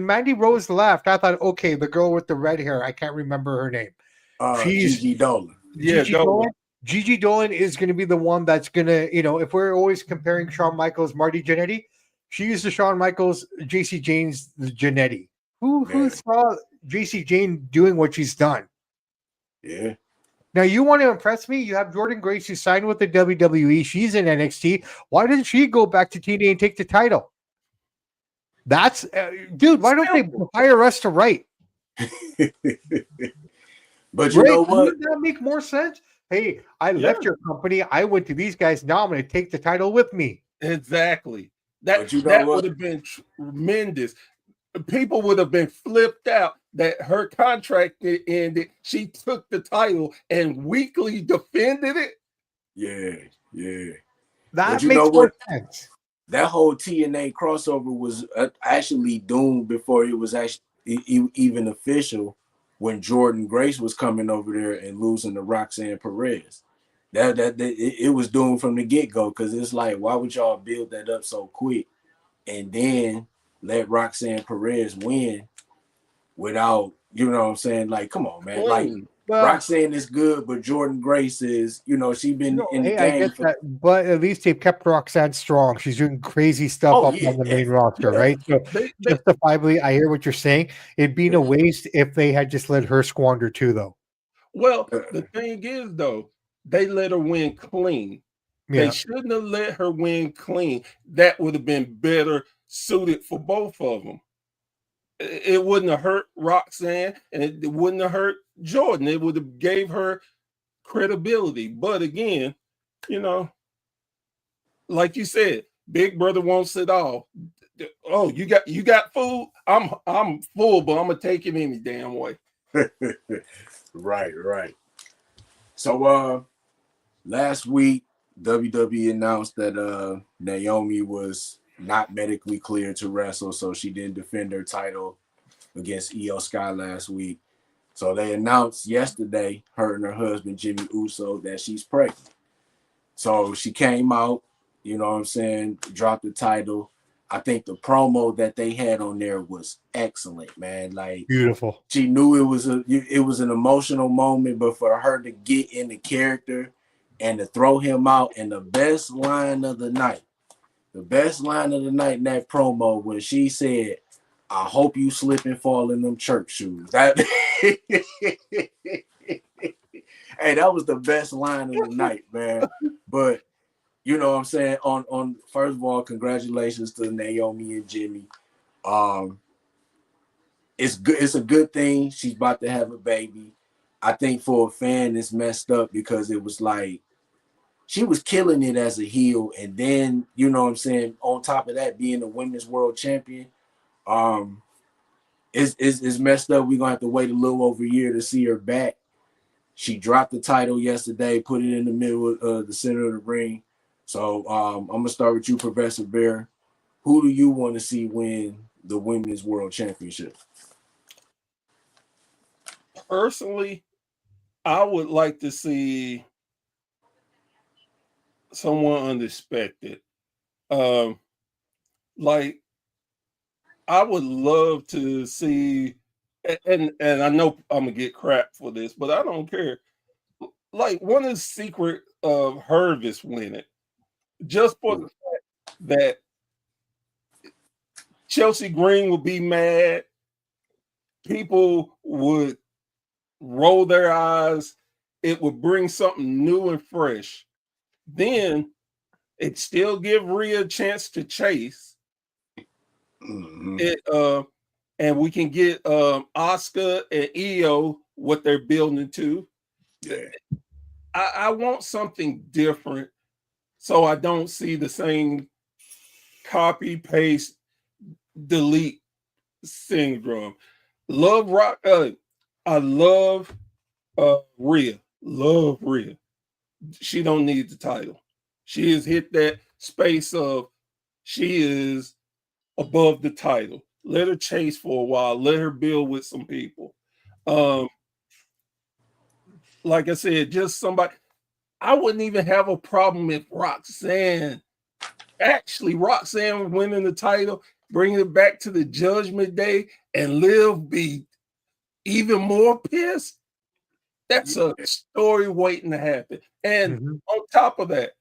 Mandy Rose left, I thought, okay, the girl with the red hair, I can't remember her name.
Gigi Dolan.
Gigi Dolan is going to be the one that's going to, if we're always comparing Shawn Michaels, Marty Jannetty, she's the Shawn Michaels, JC Jane's the Jannetty. Who saw JC Jane doing what she's done?
Yeah.
Now, you want to impress me? You have Jordan Grace, who signed with the WWE. She's in NXT. Why didn't she go back to TNA and take the title? That's, dude, why don't they hire us to write?
But you know what?
Wouldn't that make more sense? Hey, I left your company. I went to these guys. Now I'm going to take the title with me.
Exactly. That would have been tremendous. People would have been flipped out that her contract ended. She took the title and weekly defended it.
Yeah.
That makes more sense.
That whole TNA crossover was actually doomed before it was actually even official, when Jordan Grace was coming over there and losing to Roxanne Perez. It was doomed from the get-go, because it's like, why would y'all build that up so quick and then let Roxanne Perez win without, you know what I'm saying? Like, come on, man. Like, Roxanne is good, but Jordan Grace is, she's been in the game.
I get that, but at least they've kept Roxanne strong. She's doing crazy stuff on the main roster, right? So justifiably, I hear what you're saying. It'd be a waste if they had just let her squander too, though.
Well, the thing is, though, they let her win clean. Yeah. They shouldn't have let her win clean. That would have been better suited for both of them. It wouldn't have hurt Roxanne, and it wouldn't have hurt Jordan. It would have gave her credibility. But again, like you said, Big Brother wants it all. Oh, you got food? I'm full, but I'm gonna take it any damn way.
Right. So last week, WWE announced that Naomi was not medically cleared to wrestle, so she didn't defend her title against Io Sky last week. So they announced yesterday, her and her husband Jimmy Uso, that she's pregnant. So she came out, you know what I'm saying, dropped the title. I think the promo that they had on there was excellent, man. Like,
beautiful.
she knew it was an emotional moment, but for her to get in the character and to throw him out, and the best line of the night in that promo when she said, "I hope you slip and fall in them church shoes." That hey, that was the best line of the night, man. But you know what I'm saying? On first of all, congratulations to Naomi and Jimmy. It's good. It's a good thing she's about to have a baby. I think for a fan, it's messed up because it was like she was killing it as a heel, and then you know what I'm saying. On top of that, being the women's world champion, it's messed up. We're gonna have to wait a little over a year to see her back. She dropped the title yesterday, put it in the middle of the center of the ring. So I'm gonna start with you, Professor Bear. Who do you want to see win the women's world championship?
Personally, I would like to see someone unexpected. Like I would love to see, and I know I'm gonna get crap for this, but I don't care. Like one of the secret of Hervis winning, just for the fact that Chelsea Green would be mad, people would roll their eyes, it would bring something new and fresh. Then it still give Rhea a chance to chase. It and we can get Asuka and Io what they're building to.
Yeah.
I want something different so I don't see the same copy, paste, delete syndrome. Love Rock. I love Rhea. Love Rhea. She don't need the title. She has hit that space of she is above the title. Let her chase for a while. Let her build with some people. Like I said, just somebody. I wouldn't even have a problem if Roxanne winning the title, bringing it back to the Judgment Day, and Liv be even more pissed. That's a story waiting to happen. And on top of that,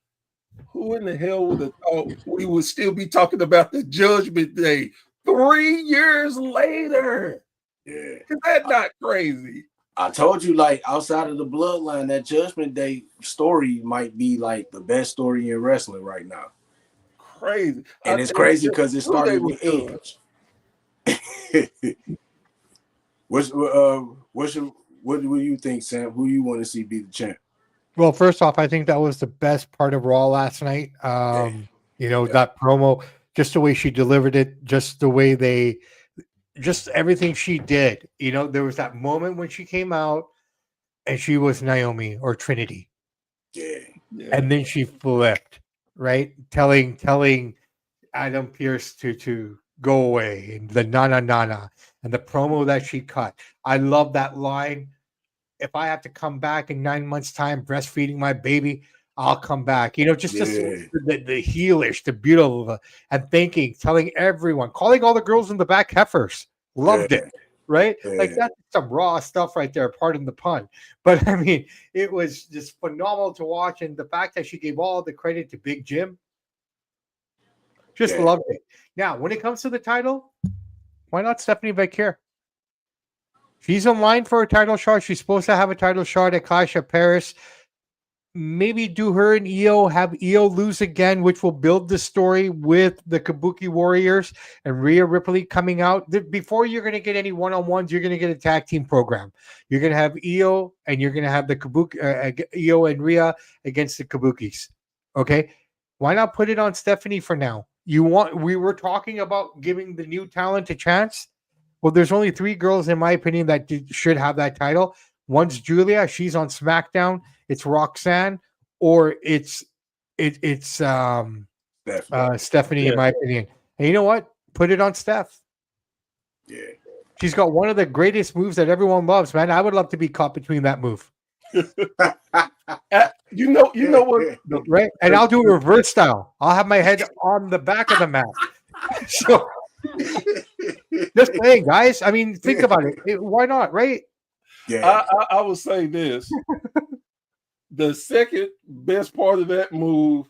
who in the hell would have thought we would still be talking about the Judgment Day 3 years later?
Yeah.
Is that not crazy?
I told you, like, outside of the bloodline, that Judgment Day story might be like the best story in wrestling right now.
Crazy.
And it's crazy because it started with Edge. What do you think, Sam? Who do you want to see be the champ?
Well, first off, I think that was the best part of Raw last night. That promo, just the way she delivered it, just the way just everything she did. You know, there was that moment when she came out and she was Naomi or Trinity.
Yeah.
And then she flipped, right? Telling Adam Pearce to go away, and the na and the promo that she cut. I love that line. If I have to come back in 9 months' time, breastfeeding my baby, I'll come back. You know, just the heelish, the beautiful, and telling everyone, calling all the girls in the back heifers. Loved it, right?
Yeah.
Like that's some raw stuff right there, pardon the pun. But I mean, it was just phenomenal to watch. And the fact that she gave all the credit to Big Jim, just loved it. Now, when it comes to the title, why not Stephanie Becker? She's in line for a title shot. She's supposed to have a title shot at Clash of Paris. Maybe do her and Io, have Io lose again, which will build the story with the Kabuki Warriors and Rhea Ripley coming out. Before you're going to get any one-on-ones, you're going to get a tag team program.'re going to have Io and you're going to have the Kabuki, Io and Rhea against the Kabukis. Okay? Why not put it on Stephanie for now? We were talking about giving the new talent a chance. Well, there's only 3 girls, in my opinion, that should have that title. One's Julia. She's on SmackDown. It's Roxanne, or it's Stephanie, in my opinion. And you know what? Put it on Steph.
Yeah.
She's got one of the greatest moves that everyone loves, man. I would love to be caught between that move.
You know what?
Right? And I'll do a reverse style. I'll have my head on the back of the mat. So just saying, guys. I mean, think about it. Why not, right?
Yeah.
I would say this. The second best part of that move,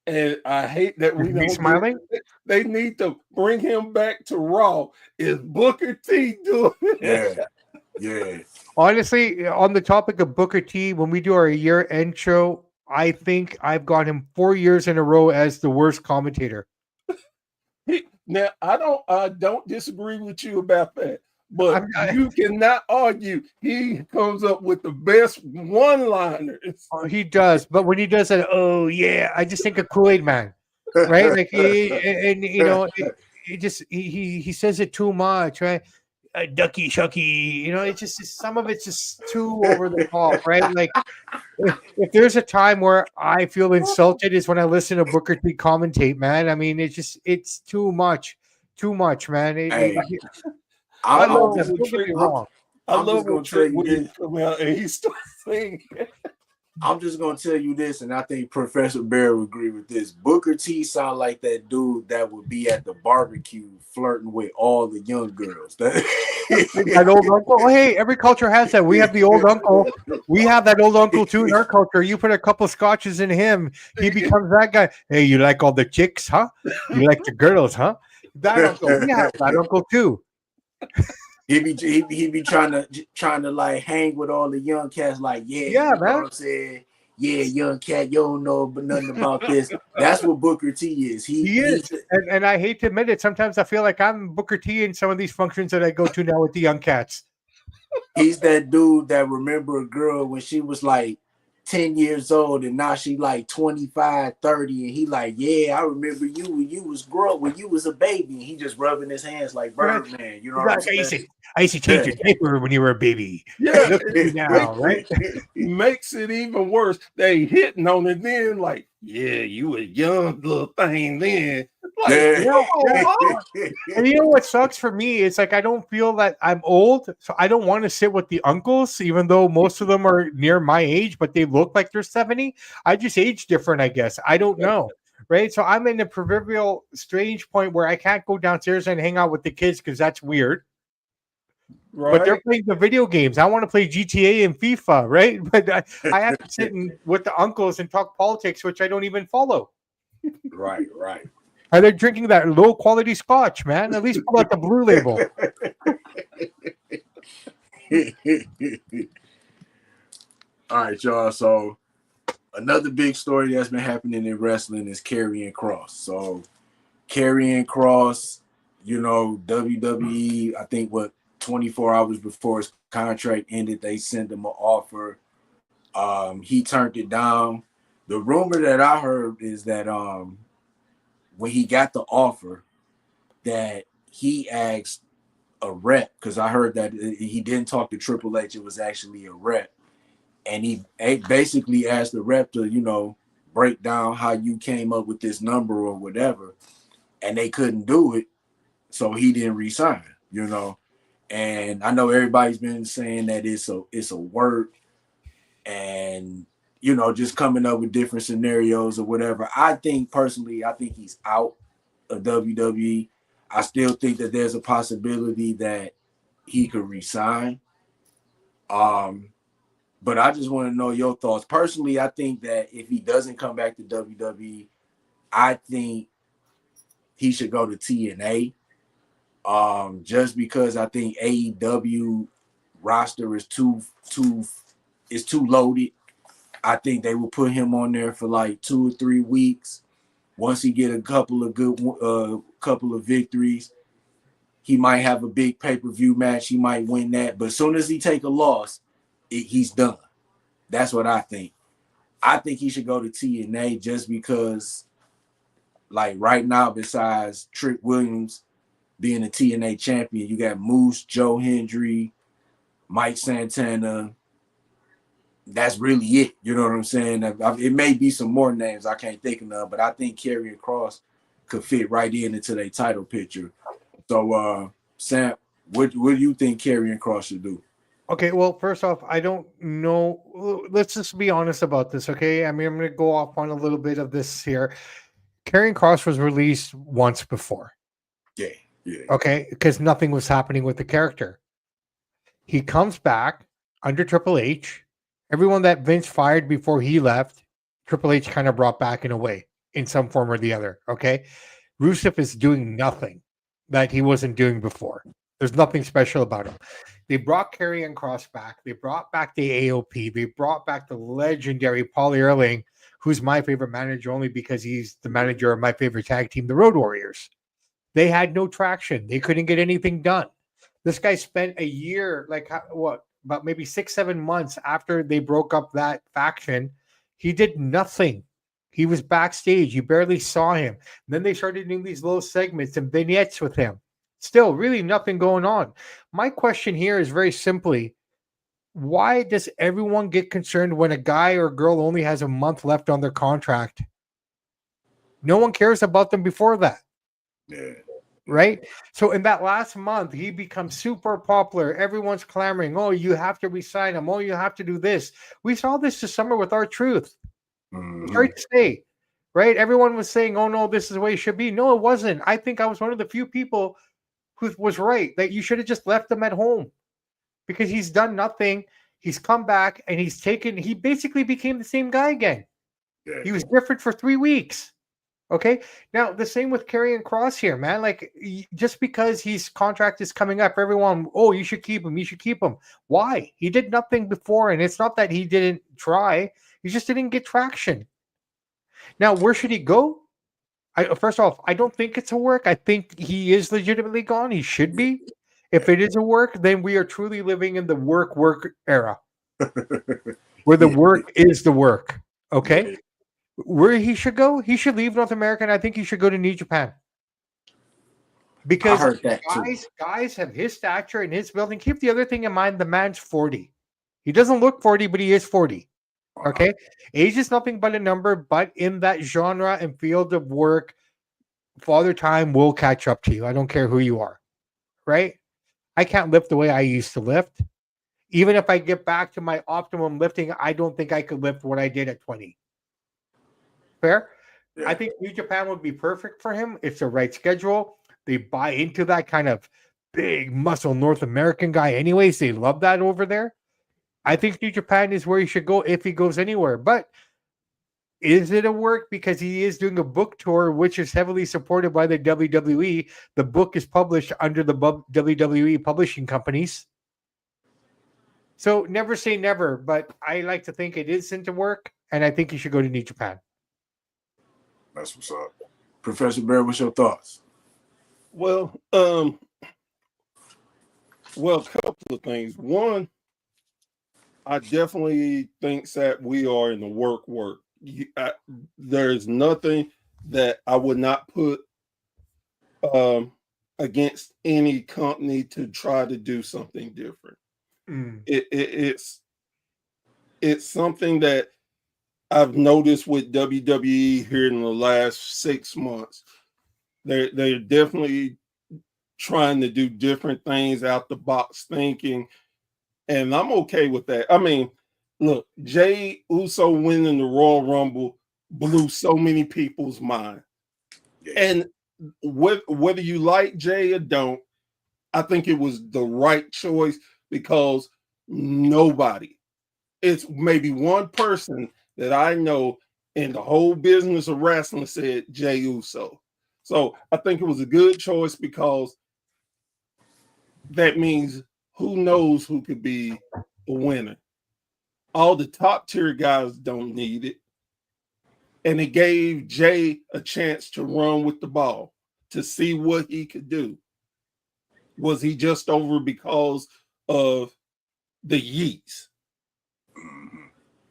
and I hate that we
Me
don't
smiling.
they need to bring him back to Raw, is Booker T doing it.
Yeah. Yeah.
Honestly, on the topic of Booker T, when we do our year-end show, I think I've got him 4 years in a row as the worst commentator.
Now I don't disagree with you about that, but
I-
you cannot argue he comes up with the best one-liners.
He does, but when he does that, oh yeah, I just think of Kool-Aid Man, right? Like and you know, he just he says it too much, right? Ducky shucky, you know, some of it's just too over the top, right? Like if there's a time where I feel insulted is when I listen to Booker T commentate, man. I mean, it's too much, man.
Hey,
I
I'm
love
just,
when
Don't get me
Trick.
wrong.
I
I'm
love
just
when
gonna tell
Trick
you
Williams
this.
come out and he starts singing.
I'm just gonna tell you this, and I think Professor Bear would agree with this. Booker T sound like that dude that would be at the barbecue flirting with all the young girls.
That old uncle. Oh, hey, every culture has that. We have the old uncle. We have that old uncle too in our culture. You put a couple scotches in him, he becomes that guy. Hey, you like all the chicks, huh? You like the girls, huh? That uncle. We have that uncle too.
he be trying to like hang with all the young cats, like, yeah,
Yeah,
you know
man.
what I'm saying? Yeah, young cat, you don't know but nothing about this. That's what Booker T is.
He is. And I hate to admit it, sometimes I feel like I'm Booker T in some of these functions that I go to now with the young cats.
He's that dude that remember a girl when she was like 10 years old and now she like 25, 30, and he like, yeah, I remember you when you was when you was a baby, and he just rubbing his hands like Birdman, you know what I'm saying?
I used to change your diaper when you were a baby.
Yeah,
Look at me now, right?
makes it even worse. They hitting on it then, like, yeah, you a young little thing then. Like,
And you know what sucks for me? It's like I don't feel that I'm old, so I don't want to sit with the uncles, even though most of them are near my age, but they look like they're 70. I just age different, I guess. I don't know. Right. So I'm in a proverbial strange point where I can't go downstairs and hang out with the kids because that's weird.
right?
But they're playing the video games. I want to play GTA and FIFA, right? But I have to sit with the uncles and talk politics, which I don't even follow.
Right.
Are they drinking that low quality scotch, man? At least pull out the blue label.
All right, y'all. So another big story that's been happening in wrestling is Karrion Kross. So Karrion Kross, you know, WWE, I think 24 hours before his contract ended, they sent him an offer. He turned it down. The rumor that I heard is that when he got the offer, that he asked a rep, because I heard that he didn't talk to Triple H, it was actually a rep. And he basically asked the rep to, you know, break down how you came up with this number or whatever. And they couldn't do it. So he didn't resign, you know. And I know everybody's been saying that it's a work and, you know, just coming up with different scenarios or whatever. I think he's out of WWE. I still think that there's a possibility that he could resign. But I just want to know your thoughts. Personally, I think that if he doesn't come back to WWE, I think he should go to TNA. Just because I think AEW roster is too loaded. I think they will put him on there for like 2 or 3 weeks. Once he get a couple of victories, he might have a big pay-per-view match. He might win that. But as soon as he take a loss, he's done. That's what I think. I think he should go to TNA just because, like right now, besides Trick Williams being a TNA champion, you got Moose, Joe Hendry, Mike Santana. That's really it. You know what I'm saying? It may be some more names I can't think of, but I think Karrion Kross could fit right into their title picture. So, Sam, what do you think Karrion Kross should do?
Okay, well, first off, I don't know. Let's just be honest about this, okay? I mean, I'm going to go off on a little bit of this here. Karrion Kross was released once before,
Yeah.
Okay, because nothing was happening with the character. He comes back under Triple H. Everyone that Vince fired before he left, Triple H kind of brought back in a way, in some form or the other. Okay, Rusev is doing nothing that he wasn't doing before. There's nothing special about him. They brought Karrion Kross back. They brought back the AOP. They brought back the legendary Paul Ehrling, who's my favorite manager only because he's the manager of my favorite tag team, the Road Warriors. They had no traction. They couldn't get anything done. This guy spent a year, about maybe 6-7 months after they broke up that faction. He did nothing. He was backstage. You barely saw him. And then they started doing these little segments and vignettes with him. Still, really nothing going on. My question here is very simply, why does everyone get concerned when a guy or girl only has a month left on their contract? No one cares about them before that.
Yeah.
Right? So in that last month, he becomes super popular. Everyone's clamoring, oh, you have to resign him. Oh, you have to do this. We saw this this summer with R-Truth. Sorry to say, right? Everyone was saying, oh, no, this is the way it should be. No, it wasn't. I think I was one of the few people who was right, that you should have just left him at home because he's done nothing. He's come back and he basically became the same guy again.
Yeah.
He was different for 3 weeks. Okay. Now the same with Karrion Kross here, man. Like, just because his contract is coming up, everyone, oh, you should keep him. You should keep him. Why? He did nothing before, and it's not that he didn't try. He just didn't get traction. Now, where should he go? First off, I don't think it's a work. I think he is legitimately gone. He should be. If it is a work, then we are truly living in the work era, where the work is the work. Okay.
Yeah.
Where he should go, he should leave North America, and I think he should go to New Japan. Because
I heard that too.
guys have his stature and his building. Keep the other thing in mind, the man's 40. He doesn't look 40, but he is 40. Okay? Age is nothing but a number, but in that genre and field of work, Father Time will catch up to you. I don't care who you are. Right? I can't lift the way I used to lift. Even if I get back to my optimum lifting, I don't think I could lift what I did at 20. Fair? Yeah. I think New Japan would be perfect for him. It's the right schedule. They buy into that kind of big muscle North American guy anyways. They love that over there. I think New Japan is where he should go if he goes anywhere. But is it a work? Because he is doing a book tour, which is heavily supported by the WWE. The book is published under the WWE publishing companies. So never say never, but I like to think it is into work, and I think he should go to New Japan.
That's what's up. Professor Bear, what's your thoughts?
Well, a couple of things. One, I definitely think that we are in the work. There's nothing that I would not put against any company to try to do something different. It's something that I've noticed with WWE here in the last 6 months. They're definitely trying to do different things, out the box thinking, and I'm okay with that. I mean, look, Jey Uso winning the Royal Rumble blew so many people's mind. And whether you like Jey or don't, I think it was the right choice, because nobody, it's maybe one person that I know in the whole business of wrestling said Jey Uso. So I think it was a good choice, because that means who knows who could be a winner. All the top tier guys don't need it. And it gave Jey a chance to run with the ball, to see what he could do. Was he just over because of the yeets?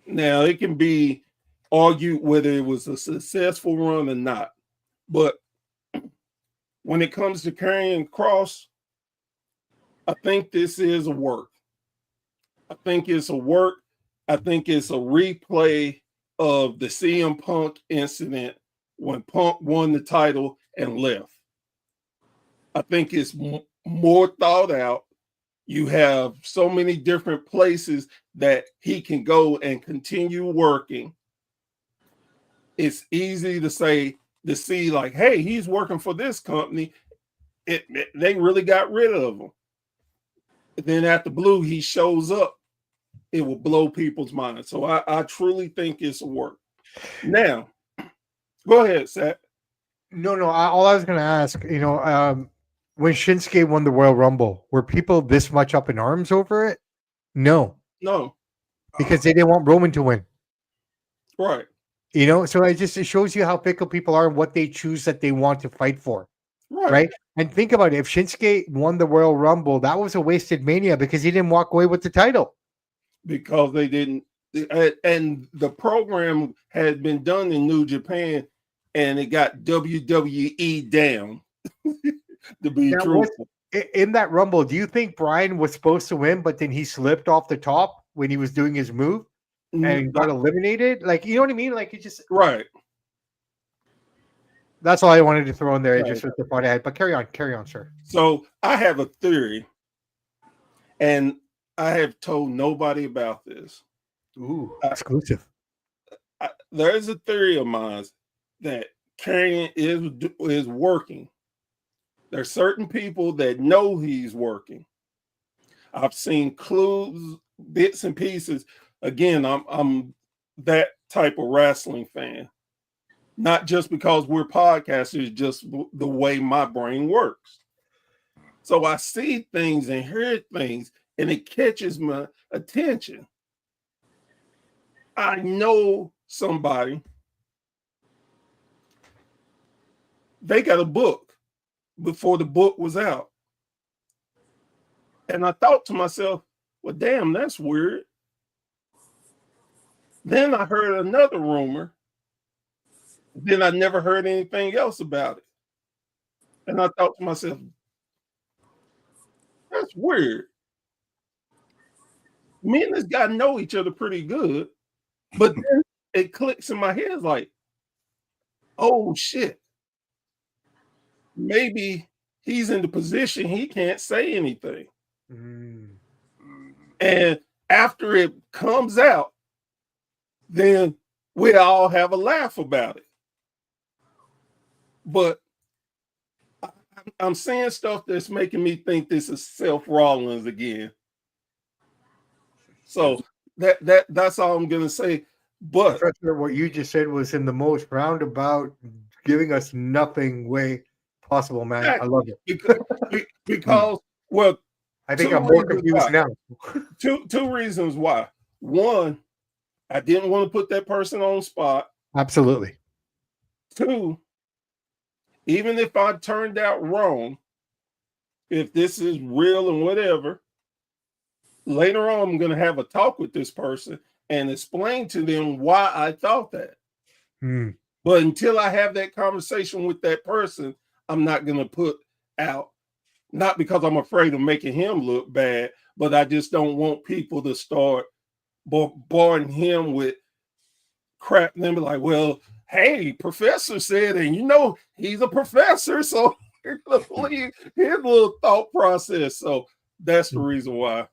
Now, it can be argued whether it was a successful run or not. But when it comes to Karrion Kross, I think this is a work. I think it's a work. I think it's a replay of the CM Punk incident when Punk won the title and left. I think it's more thought out. You have so many different places that he can go and continue working. It's easy to say, to see like, hey, he's working for this company. they really got rid of him. Then after Blue, he shows up. It will blow people's minds. So I truly think it's a work. Now, go ahead, Seth.
No. All I was going to ask, when Shinsuke won the Royal Rumble, were people this much up in arms over it? No,
No,
because they didn't want Roman to win.
right.
So it shows you how fickle people are and what they choose that they want to fight for. Right. And think about it. If Shinsuke won the Royal Rumble, that was a wasted Mania because he didn't walk away with the title.
Because they didn't. And the program had been done in New Japan and it got WWE down. To be truthful.
In that Rumble, do you think Bryan was supposed to win, but then he slipped off the top when he was doing his move and got eliminated? Like, you know what I mean? Like, it just
right.
That's all I wanted to throw in there. Right. Just with the thought I had. But carry on, sir.
So I have a theory, and I have told nobody about this.
Ooh, exclusive.
There is a theory of mine that Karrion is working. There's certain people that know he's working. I've seen clues, bits and pieces. Again, I'm that type of wrestling fan. Not just because we're podcasters, just the way my brain works. So I see things and hear things, and it catches my attention. I know somebody, they got a book before the book was out. And I thought to myself, well, damn, that's weird. Then I heard another rumor. Then I never heard anything else about it. And I thought to myself, that's weird. Me and this guy know each other pretty good. But then it clicks in my head like, oh, shit. Maybe he's in the position he can't say anything. And after it comes out, then we all have a laugh about it. But I'm saying stuff that's making me think this is Seth Rollins again. So that's all I'm gonna say. But
Professor, what you just said was in the most roundabout, giving us nothing way possible, man. Exactly. I love it.
because well,
I think I'm more confused now.
Two reasons why. One, I didn't want to put that person on the spot.
Absolutely.
Two, even if I turned out wrong, if this is real and whatever, later on I'm going to have a talk with this person and explain to them why I thought that. But until I have that conversation with that person, I'm not going to put out, not because I'm afraid of making him look bad, but I just don't want people to start bombarding him with crap and then be like, well, hey, professor said, and he's a professor, so you're going to believe his little thought process. So that's the reason why.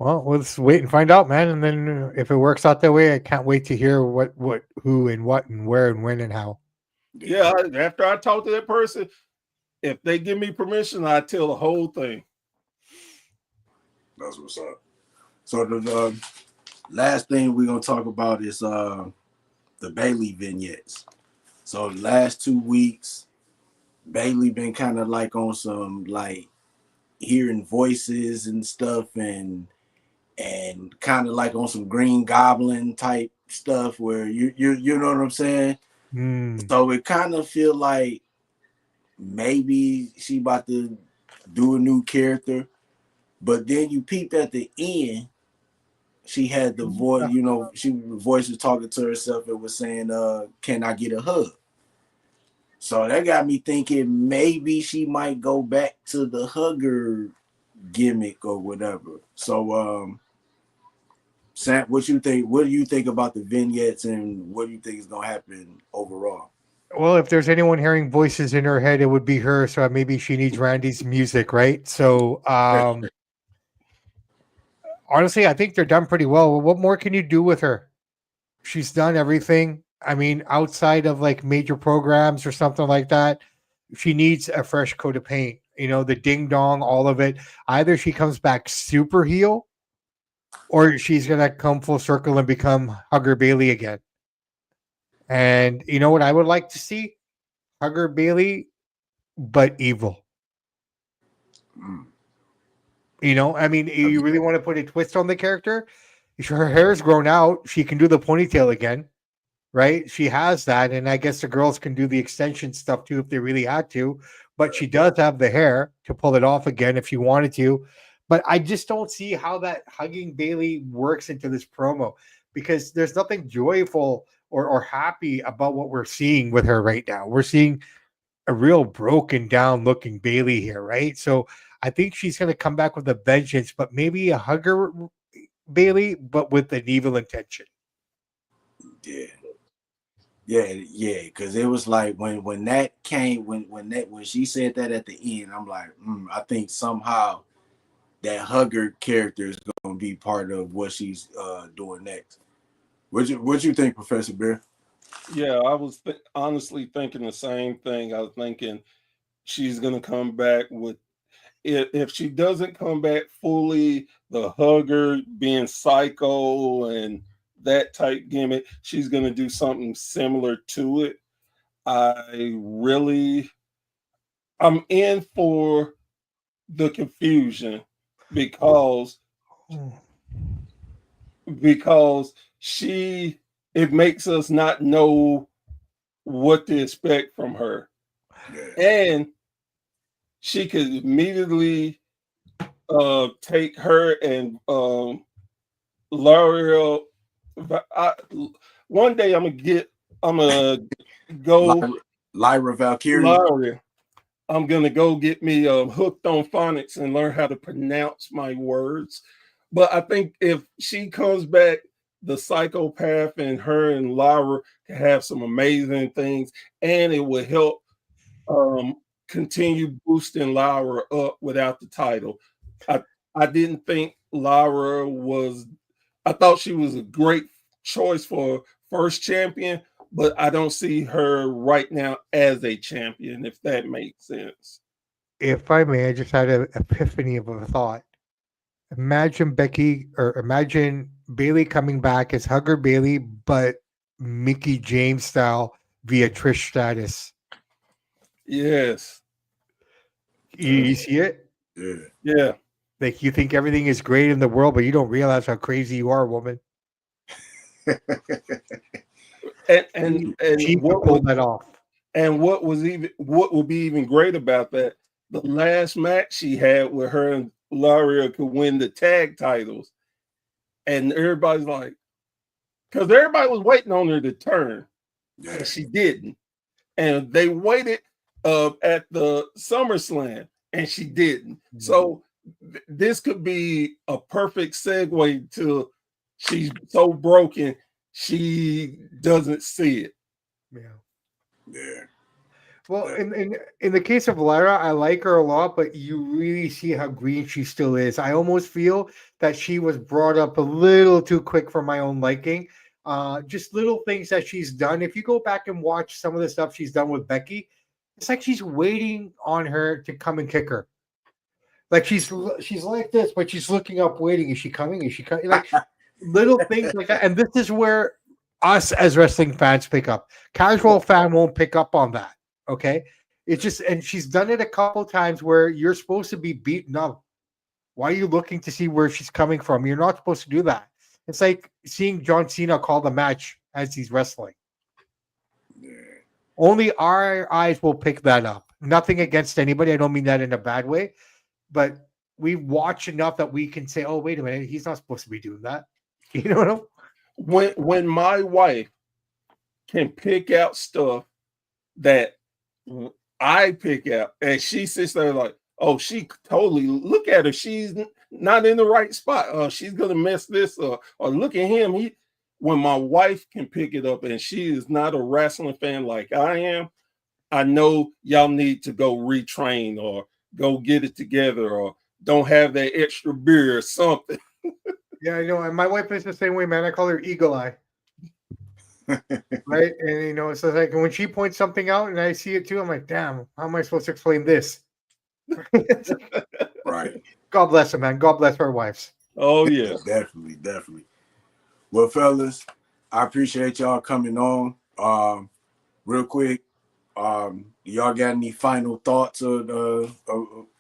Well, let's wait and find out, man. And then if it works out that way, I can't wait to hear what, who, and what, and where, and when, and how.
Yeah, after I talk to that person, if they give me permission, I tell the whole thing.
That's what's up. So the last thing we're gonna talk about is the Bayley vignettes. So the last 2 weeks, Bayley been kind of like on some like hearing voices and stuff, and kind of like on some Green Goblin type stuff where you know what I'm saying. So it kind of feel like maybe she about to do a new character, but then you peeped at the end. She had the voice, the voice was talking to herself and was saying, can I get a hug? So that got me thinking maybe she might go back to the hugger gimmick or whatever. So, Samp, what you think? What do you think about the vignettes, and what do you think is going to happen overall?
Well, if there's anyone hearing voices in her head, it would be her. So maybe she needs Randy's music, right? So, honestly, I think they're done pretty well. What more can you do with her? She's done everything. I mean, outside of like major programs or something like that, she needs a fresh coat of paint. You know, the ding dong, all of it. Either she comes back super heel, or she's gonna come full circle and become Hugger Bailey again. And you know what I would like to see? Hugger Bailey, but evil.
Mm.
You know, I mean, you really want to put a twist on the character? Her hair's grown out. She can do the ponytail again, right? She has that, and I guess the girls can do the extension stuff too if they really had to. But she does have the hair to pull it off again if she wanted to. But I just don't see how that hugging Bailey works into this promo, because there's nothing joyful or happy about what we're seeing with her right now. We're seeing a real broken down looking Bailey here, right? So I think she's going to come back with a vengeance, but maybe a hugger Bailey, but with an evil intention.
Yeah. Because it was like when that came, when she said that at the end, I'm like, I think somehow that hugger character is going to be part of what she's doing next. What you think, Professor Bear?
Yeah, I was honestly thinking the same thing. I was thinking she's going to come back with, if she doesn't come back fully, the hugger being psycho and that type gimmick, she's going to do something similar to it. I'm in for the confusion because it makes us not know what to expect from her.
Yeah.
And she could immediately take her and L'Oreal. One day I'm gonna go
Lyra Valkyrie.
L'Oreal. I'm gonna go get me hooked on phonics and learn how to pronounce my words. But I think if she comes back, the psychopath and her and Lyra can have some amazing things, and it will help continue boosting Lyra up without the title. I didn't think Lyra was. I thought she was a great choice for first champion, but I don't see her right now as a champion, if that makes sense.
If I may, I just had an epiphany of a thought. Imagine Bailey coming back as Hugger Bailey, but Mickey James style via Trish Stratus.
Yes.
You see it?
Yeah.
Like, you think everything is great in the world, but you don't realize how crazy you are, woman.
and
she
what
pulled that off.
And what would be even great about that, the last match she had with her and Laria could win the tag titles. And everybody's like, because everybody was waiting on her to turn. Yeah. And she didn't. And they waited at the SummerSlam, and she didn't. Mm-hmm. So this could be a perfect segue to she's so broken, she doesn't see it.
Yeah.
Well, in the case of Lyra, I like her a lot, but you really see how green she still is. I almost feel that she was brought up a little too quick for my own liking. Just little things that she's done. If you go back and watch some of the stuff she's done with Becky, it's like she's waiting on her to come and kick her. Like she's like this, but she's looking up, waiting. Is she coming? Is she coming? Like little things like that. And this is where us as wrestling fans pick up. Casual fan won't pick up on that. Okay. It's just, and she's done it a couple times where you're supposed to be beaten up. Why are you looking to see where she's coming from? You're not supposed to do that. It's like seeing John Cena call the match as he's wrestling. Yeah. Only our eyes will pick that up. Nothing against anybody. I don't mean that in a bad way, but we watch enough that we can say, oh, wait a minute, he's not supposed to be doing that. You know what I mean?
When my wife can pick out stuff that I pick out, and she sits there like, oh, she totally, look at her, she's not in the right spot. She's gonna mess this up. Or look at him. When my wife can pick it up and she is not a wrestling fan like I am, I know y'all need to go retrain or go get it together or don't have that extra beer or something.
Yeah, I know. And my wife is the same way, man. I call her Eagle Eye. right? And you know, so like when she points something out and I see it too, I'm like, damn, how am I supposed to explain this?
Right.
God bless them, man. God bless our wives.
Oh yeah.
Definitely, definitely. Well, fellas, I appreciate y'all coming on. Real quick, y'all got any final thoughts or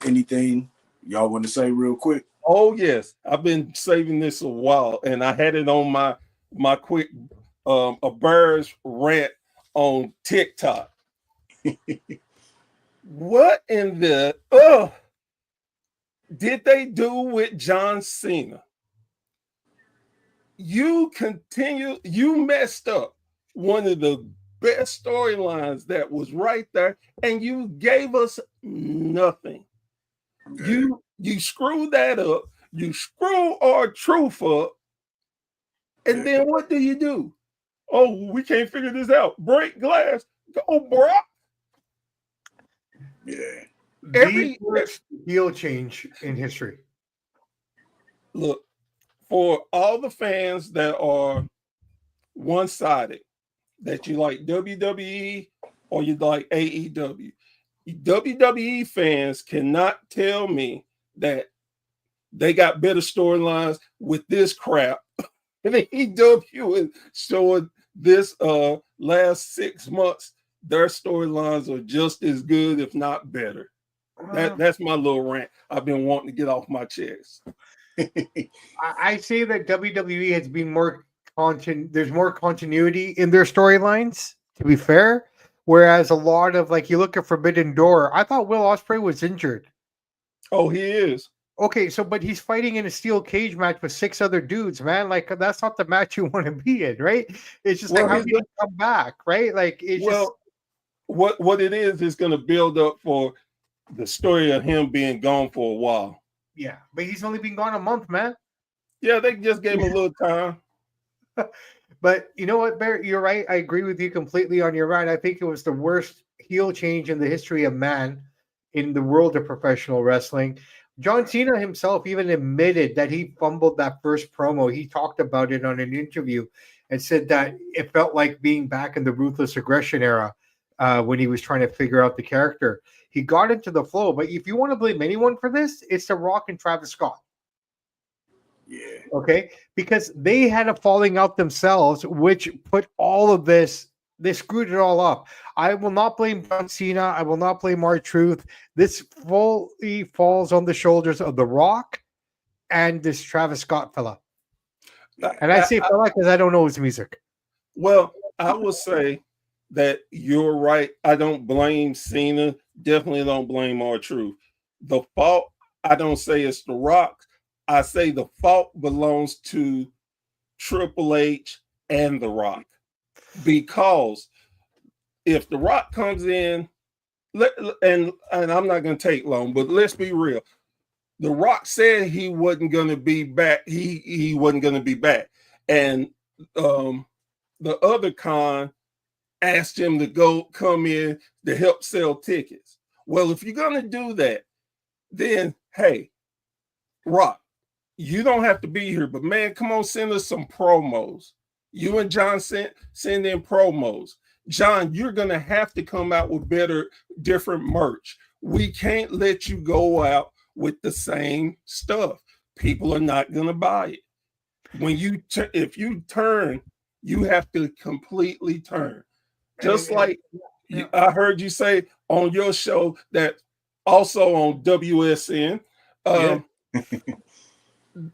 anything y'all want to say real quick?
Oh yes. I've been saving this a while, and I had it on my quick a Bears rant on TikTok. What in the did they do with John Cena? You messed up one of the best storylines that was right there, and you gave us nothing.
Yeah.
You screwed that up. You screw our truth up, and then what do? Oh, we can't figure this out. Break glass. Go, bro.
Yeah.
The worst heel change in history.
Look, for all the fans that are one-sided, that you like WWE or you like AEW, WWE fans cannot tell me that they got better storylines with this crap. And AEW is showing this last 6 months, their storylines are just as good, if not better. That's my little rant I've been wanting to get off my chest.
I say that WWE has been more there's more continuity in their storylines, to be fair. Whereas a lot of, like, you look at Forbidden Door, I thought Will Ospreay was injured.
Oh, he is.
Okay, so but he's fighting in a steel cage match with 6 other dudes, man. Like, that's not the match you want to be in, right? It's just like, how can you come back, right? Like, it's just
what it is going to build up for the story of him being gone for a while.
Yeah, but he's only been gone a month, man.
Yeah, they just gave him a little time.
But you know what, Barrett? You're right. I agree with you completely on your right. I think it was the worst heel change in the history of man in the world of professional wrestling. John Cena himself even admitted that he fumbled that first promo. He talked about it on an interview and said that it felt like being back in the Ruthless Aggression era when he was trying to figure out the character. He got into the flow, but if you want to blame anyone for this, it's The Rock and Travis Scott.
Yeah.
Okay, because they had a falling out themselves, which put all of this. They screwed it all up. I will not blame John Cena. I will not blame R-Truth. This fully falls on the shoulders of The Rock and this Travis Scott fella. And I say fella because I don't know his music.
Well, I will say that you're right. I don't blame Cena. Definitely don't blame R-Truth. The fault, I don't say it's The Rock. I say the fault belongs to Triple H and The Rock. Because if The Rock comes in, and I'm not going to take long, but let's be real. The Rock said he wasn't going to be back. He wasn't going to be back. And the other con asked him to come in to help sell tickets. Well, if you're going to do that, then, hey, Rock, you don't have to be here, but man, come on, send us some promos. You and John send in promos. John, you're going to have to come out with better, different merch. We can't let you go out with the same stuff. People are not going to buy it. When if you turn, you have to completely turn. Just like I heard you say on your show that also on WSN,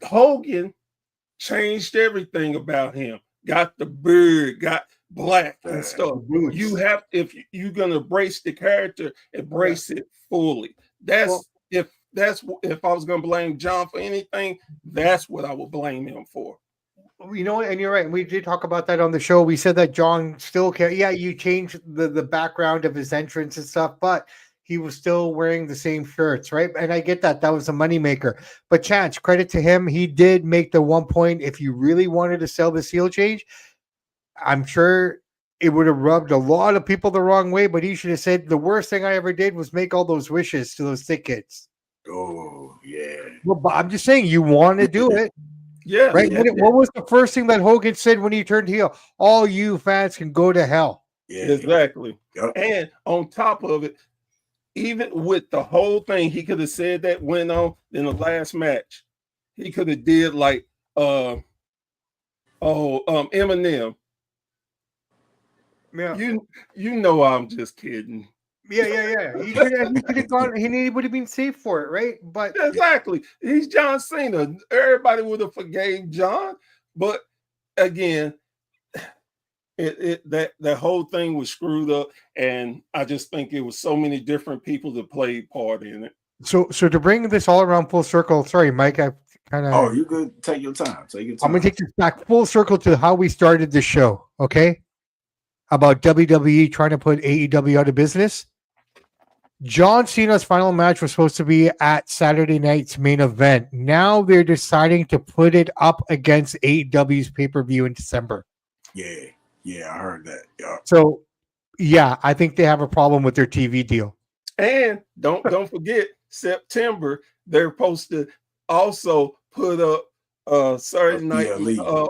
Hogan changed everything about him. Got the beard, got black and stuff. You have, if you're gonna embrace the character, embrace it fully. If I was gonna blame John for anything, that's what I would blame him for.
You know, and you're right. We did talk about that on the show. We said that John still you changed the background of his entrance and stuff, but he was still wearing the same shirts, right? And I get that was a moneymaker. But Chance, credit to him, he did make the one point. If you really wanted to sell the heel change, I'm sure it would have rubbed a lot of people the wrong way, but he should have said the worst thing I ever did was make all those wishes to those thick kids.
Oh, yeah.
Well, but I'm just saying, you want to do it.
Yeah,
right?
yeah,
What was the first thing that Hogan said when he turned heel? All you fans can go to hell.
Yeah.
exactly.
Yep.
And on top of it, even with the whole thing, he could have said that went on in the last match. He could have did like Eminem.
Yeah.
You know I'm just kidding.
Yeah. He could have gone. He would have been safe for it, right? But
Exactly. He's John Cena. Everybody would have forgave John, but again, that whole thing was screwed up, and I just think it was so many different people that played part in it.
so to bring this all around full circle. Sorry, Mike. I kind of.
Oh, you could take your time. Take your
I'm
time.
gonna take this back full circle to how we started the show. Okay, about WWE trying to put AEW out of business. John Cena's final match was supposed to be at Saturday night's main event. Now they're deciding to put it up against AEW's pay-per-view in December.
Yeah, I heard that. Yeah.
So, yeah, I think they have a problem with their TV deal.
And don't forget, September they're supposed to also put up Saturday night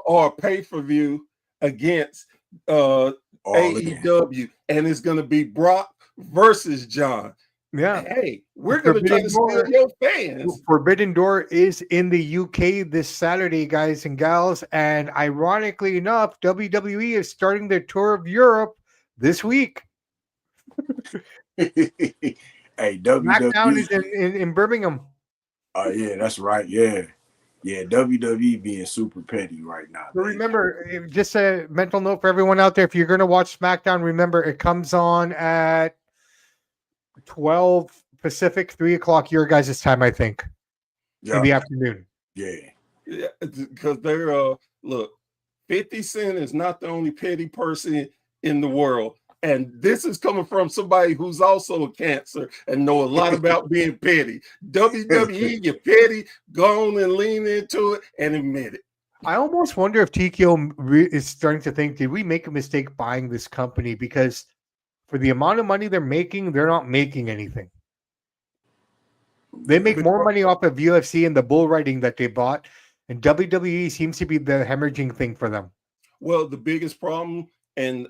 or pay-per-view against AEW, and it's going to be Brock versus John.
Yeah.
Hey, we're going to try to steal your fans.
Forbidden Door is in the UK this Saturday, guys and gals. And ironically enough, WWE is starting their tour of Europe this week.
Hey,
SmackDown
WWE
is in Birmingham.
Oh, yeah, that's right. Yeah. WWE being super petty right now.
So remember, just a mental note for everyone out there: if you're going to watch SmackDown, remember it comes on at 12 Pacific, 3 o'clock your guys' time, I think, in the afternoon.
Yeah, because they're look, 50 Cent is not the only petty person in the world. And this is coming from somebody who's also a cancer and know a lot about being petty. WWE, you're petty, go on and lean into it and admit it.
I almost wonder if TKO is starting to think, did we make a mistake buying this company? Because for the amount of money they're making, they're not making anything. They make more money off of UFC and the bull riding that they bought. And WWE seems to be the hemorrhaging thing for them.
Well, the biggest problem, and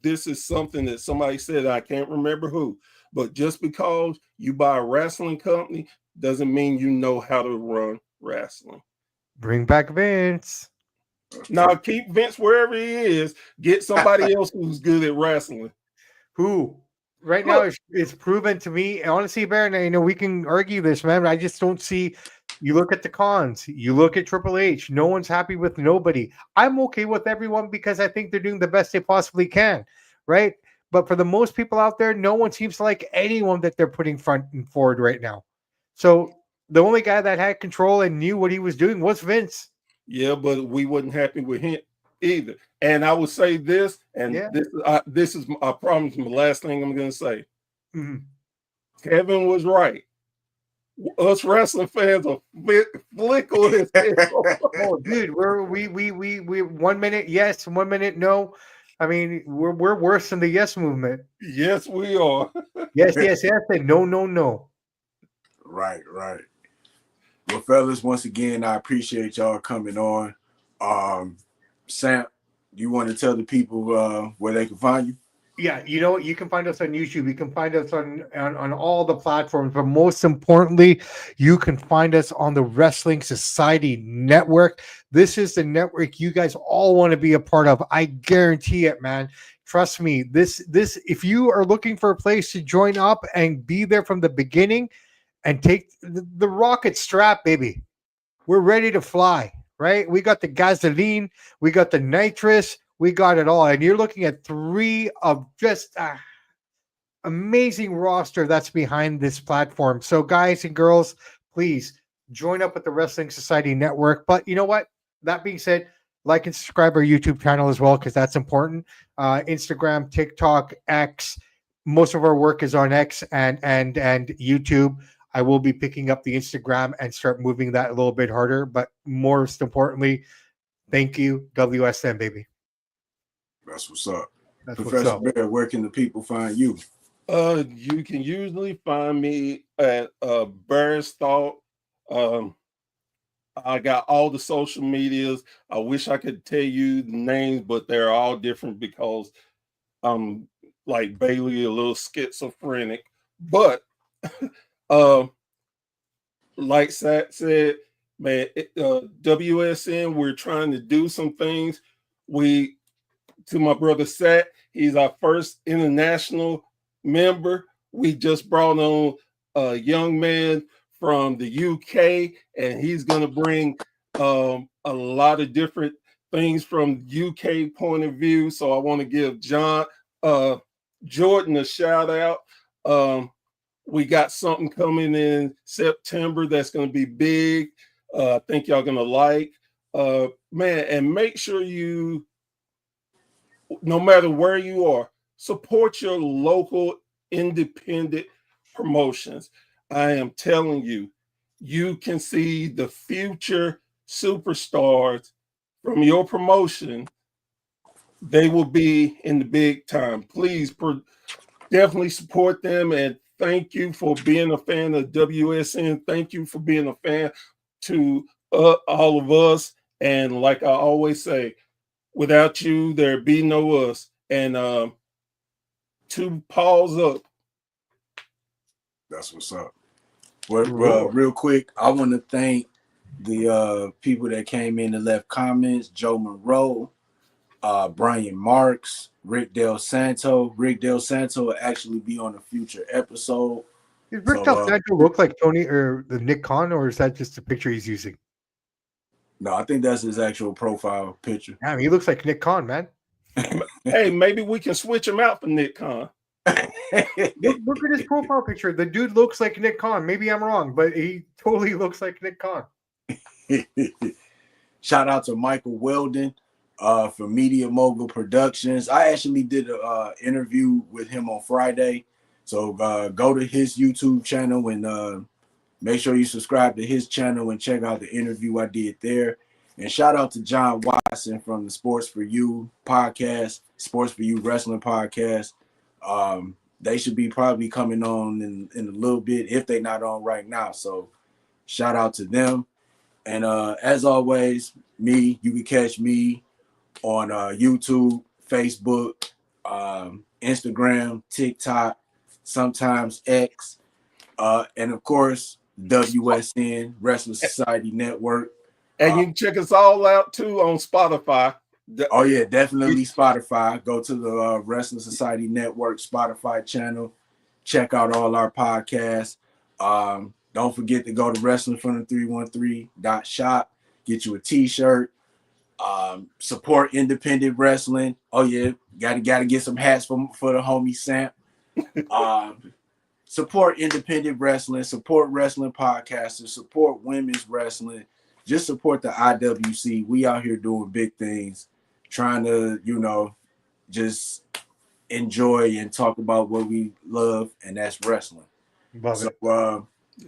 this is something that somebody said, I can't remember who, but just because you buy a wrestling company doesn't mean you know how to run wrestling.
Bring back Vince.
Now keep Vince wherever he is. Get somebody else who's good at wrestling.
Who? Right now, it's proven to me, honestly, Baron, we can argue this, man. I just don't see. You look at the cons. You look at Triple H. No one's happy with nobody. I'm okay with everyone because I think they're doing the best they possibly can, right? But for the most people out there, no one seems to like anyone that they're putting front and forward right now. So the only guy that had control and knew what he was doing was Vince.
Yeah, but we wasn't happy with him either. And I would say this, and this is, I promise, my last thing I'm going to say.
Mm-hmm.
Kevin was right. Us wrestling fans are flick on his head.
Oh, dude, we 1 minute yes, 1 minute no. I mean, we're worse than the yes movement.
Yes, we are.
yes, and no.
Right. Well, fellas, once again, I appreciate y'all coming on. Samp, you want to tell the people where they can find you?
Yeah, you know what? You can find us on YouTube. You can find us on all the platforms. But most importantly, you can find us on the Wrestling Society Network. This is the network you guys all want to be a part of. I guarantee it, man. Trust me. This if you are looking for a place to join up and be there from the beginning and take the rocket strap, baby. We're ready to fly, right? We got the gasoline. We got the nitrous. We got it all. And you're looking at 3 of just amazing roster that's behind this platform. So guys and girls, please join up with the Wrestling Society Network. But you know what? That being said, like and subscribe our YouTube channel as well, because that's important. Instagram, TikTok, X. Most of our work is on X and YouTube. I will be picking up the Instagram and start moving that a little bit harder. But most importantly, thank you, WSN, baby.
That's what's up.
That's
Professor
what's up.
Bear, where can the people find you?
You can usually find me at Bear's Thought I got all the social medias. I wish I could tell you the names, but they're all different because I'm like Bailey, a little schizophrenic. But uh, like Sat said, man, WSN, we're trying to do some things. We, to my brother Sat, he's our first international member. We just brought on a young man from the UK, and he's going to bring a lot of different things from UK point of view. So I want to give Jordan a shout out. We got something coming in September that's going to be big. I think y'all going to like. Man, and make sure you, no matter where you are, support your local independent promotions. I am telling you, you can see the future superstars from your promotion. They will be in the big time. Please definitely support them, and thank you for being a fan of WSN. Thank you for being a fan to all of us. And like I always say, without you, there be no us. And two paws up.
That's what's up. Well, real quick, I want to thank the people that came in and left comments. Joe Monroe, Brian Marks, Rick Del Santo. Rick Del Santo will actually be on a future episode.
Does Rick Del Santo look like Tony or the Nick Khan, or is that just the picture he's using?
No, I think that's his actual profile picture.
Damn, he looks like Nick Khan, man.
Hey, maybe we can switch him out for Nick Khan.
Look at his profile picture. The dude looks like Nick Khan. Maybe I'm wrong, but he totally looks like Nick Khan.
Shout out to Michael Weldon for Media Mogul Productions. I actually did an interview with him on Friday. So go to his YouTube channel and make sure you subscribe to his channel and check out the interview I did there. And shout out to John Watson from the Sports for You podcast, Sports for You Wrestling podcast. They should be probably coming on in a little bit if they're not on right now. So shout out to them. And as always, you can catch me on YouTube, Facebook, Instagram, TikTok, sometimes X, and of course, WSN, Wrestling Society Network.
And you can check us all out too on Spotify.
Oh yeah, definitely Spotify. Go to the Wrestling Society Network Spotify channel. Check out all our podcasts. Don't forget to go to wrestlingfrom313.shop. Get you a t-shirt. Support independent wrestling. Oh yeah, gotta get some hats for the homie Samp. Support independent wrestling. Support wrestling podcasters. Support women's wrestling. Just support the IWC. We out here doing big things, trying to, just enjoy and talk about what we love, and that's wrestling.
Yes,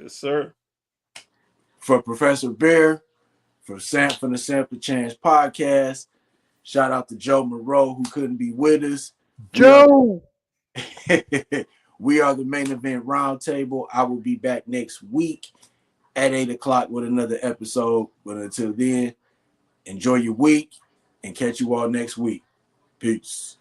sir.
For Professor Bear, from the Samp Chance podcast, shout out to Joe Monroe who couldn't be with us.
Joe!
We are the Main Event Roundtable. I will be back next week at 8 o'clock with another episode. But until then, enjoy your week and catch you all next week. Peace.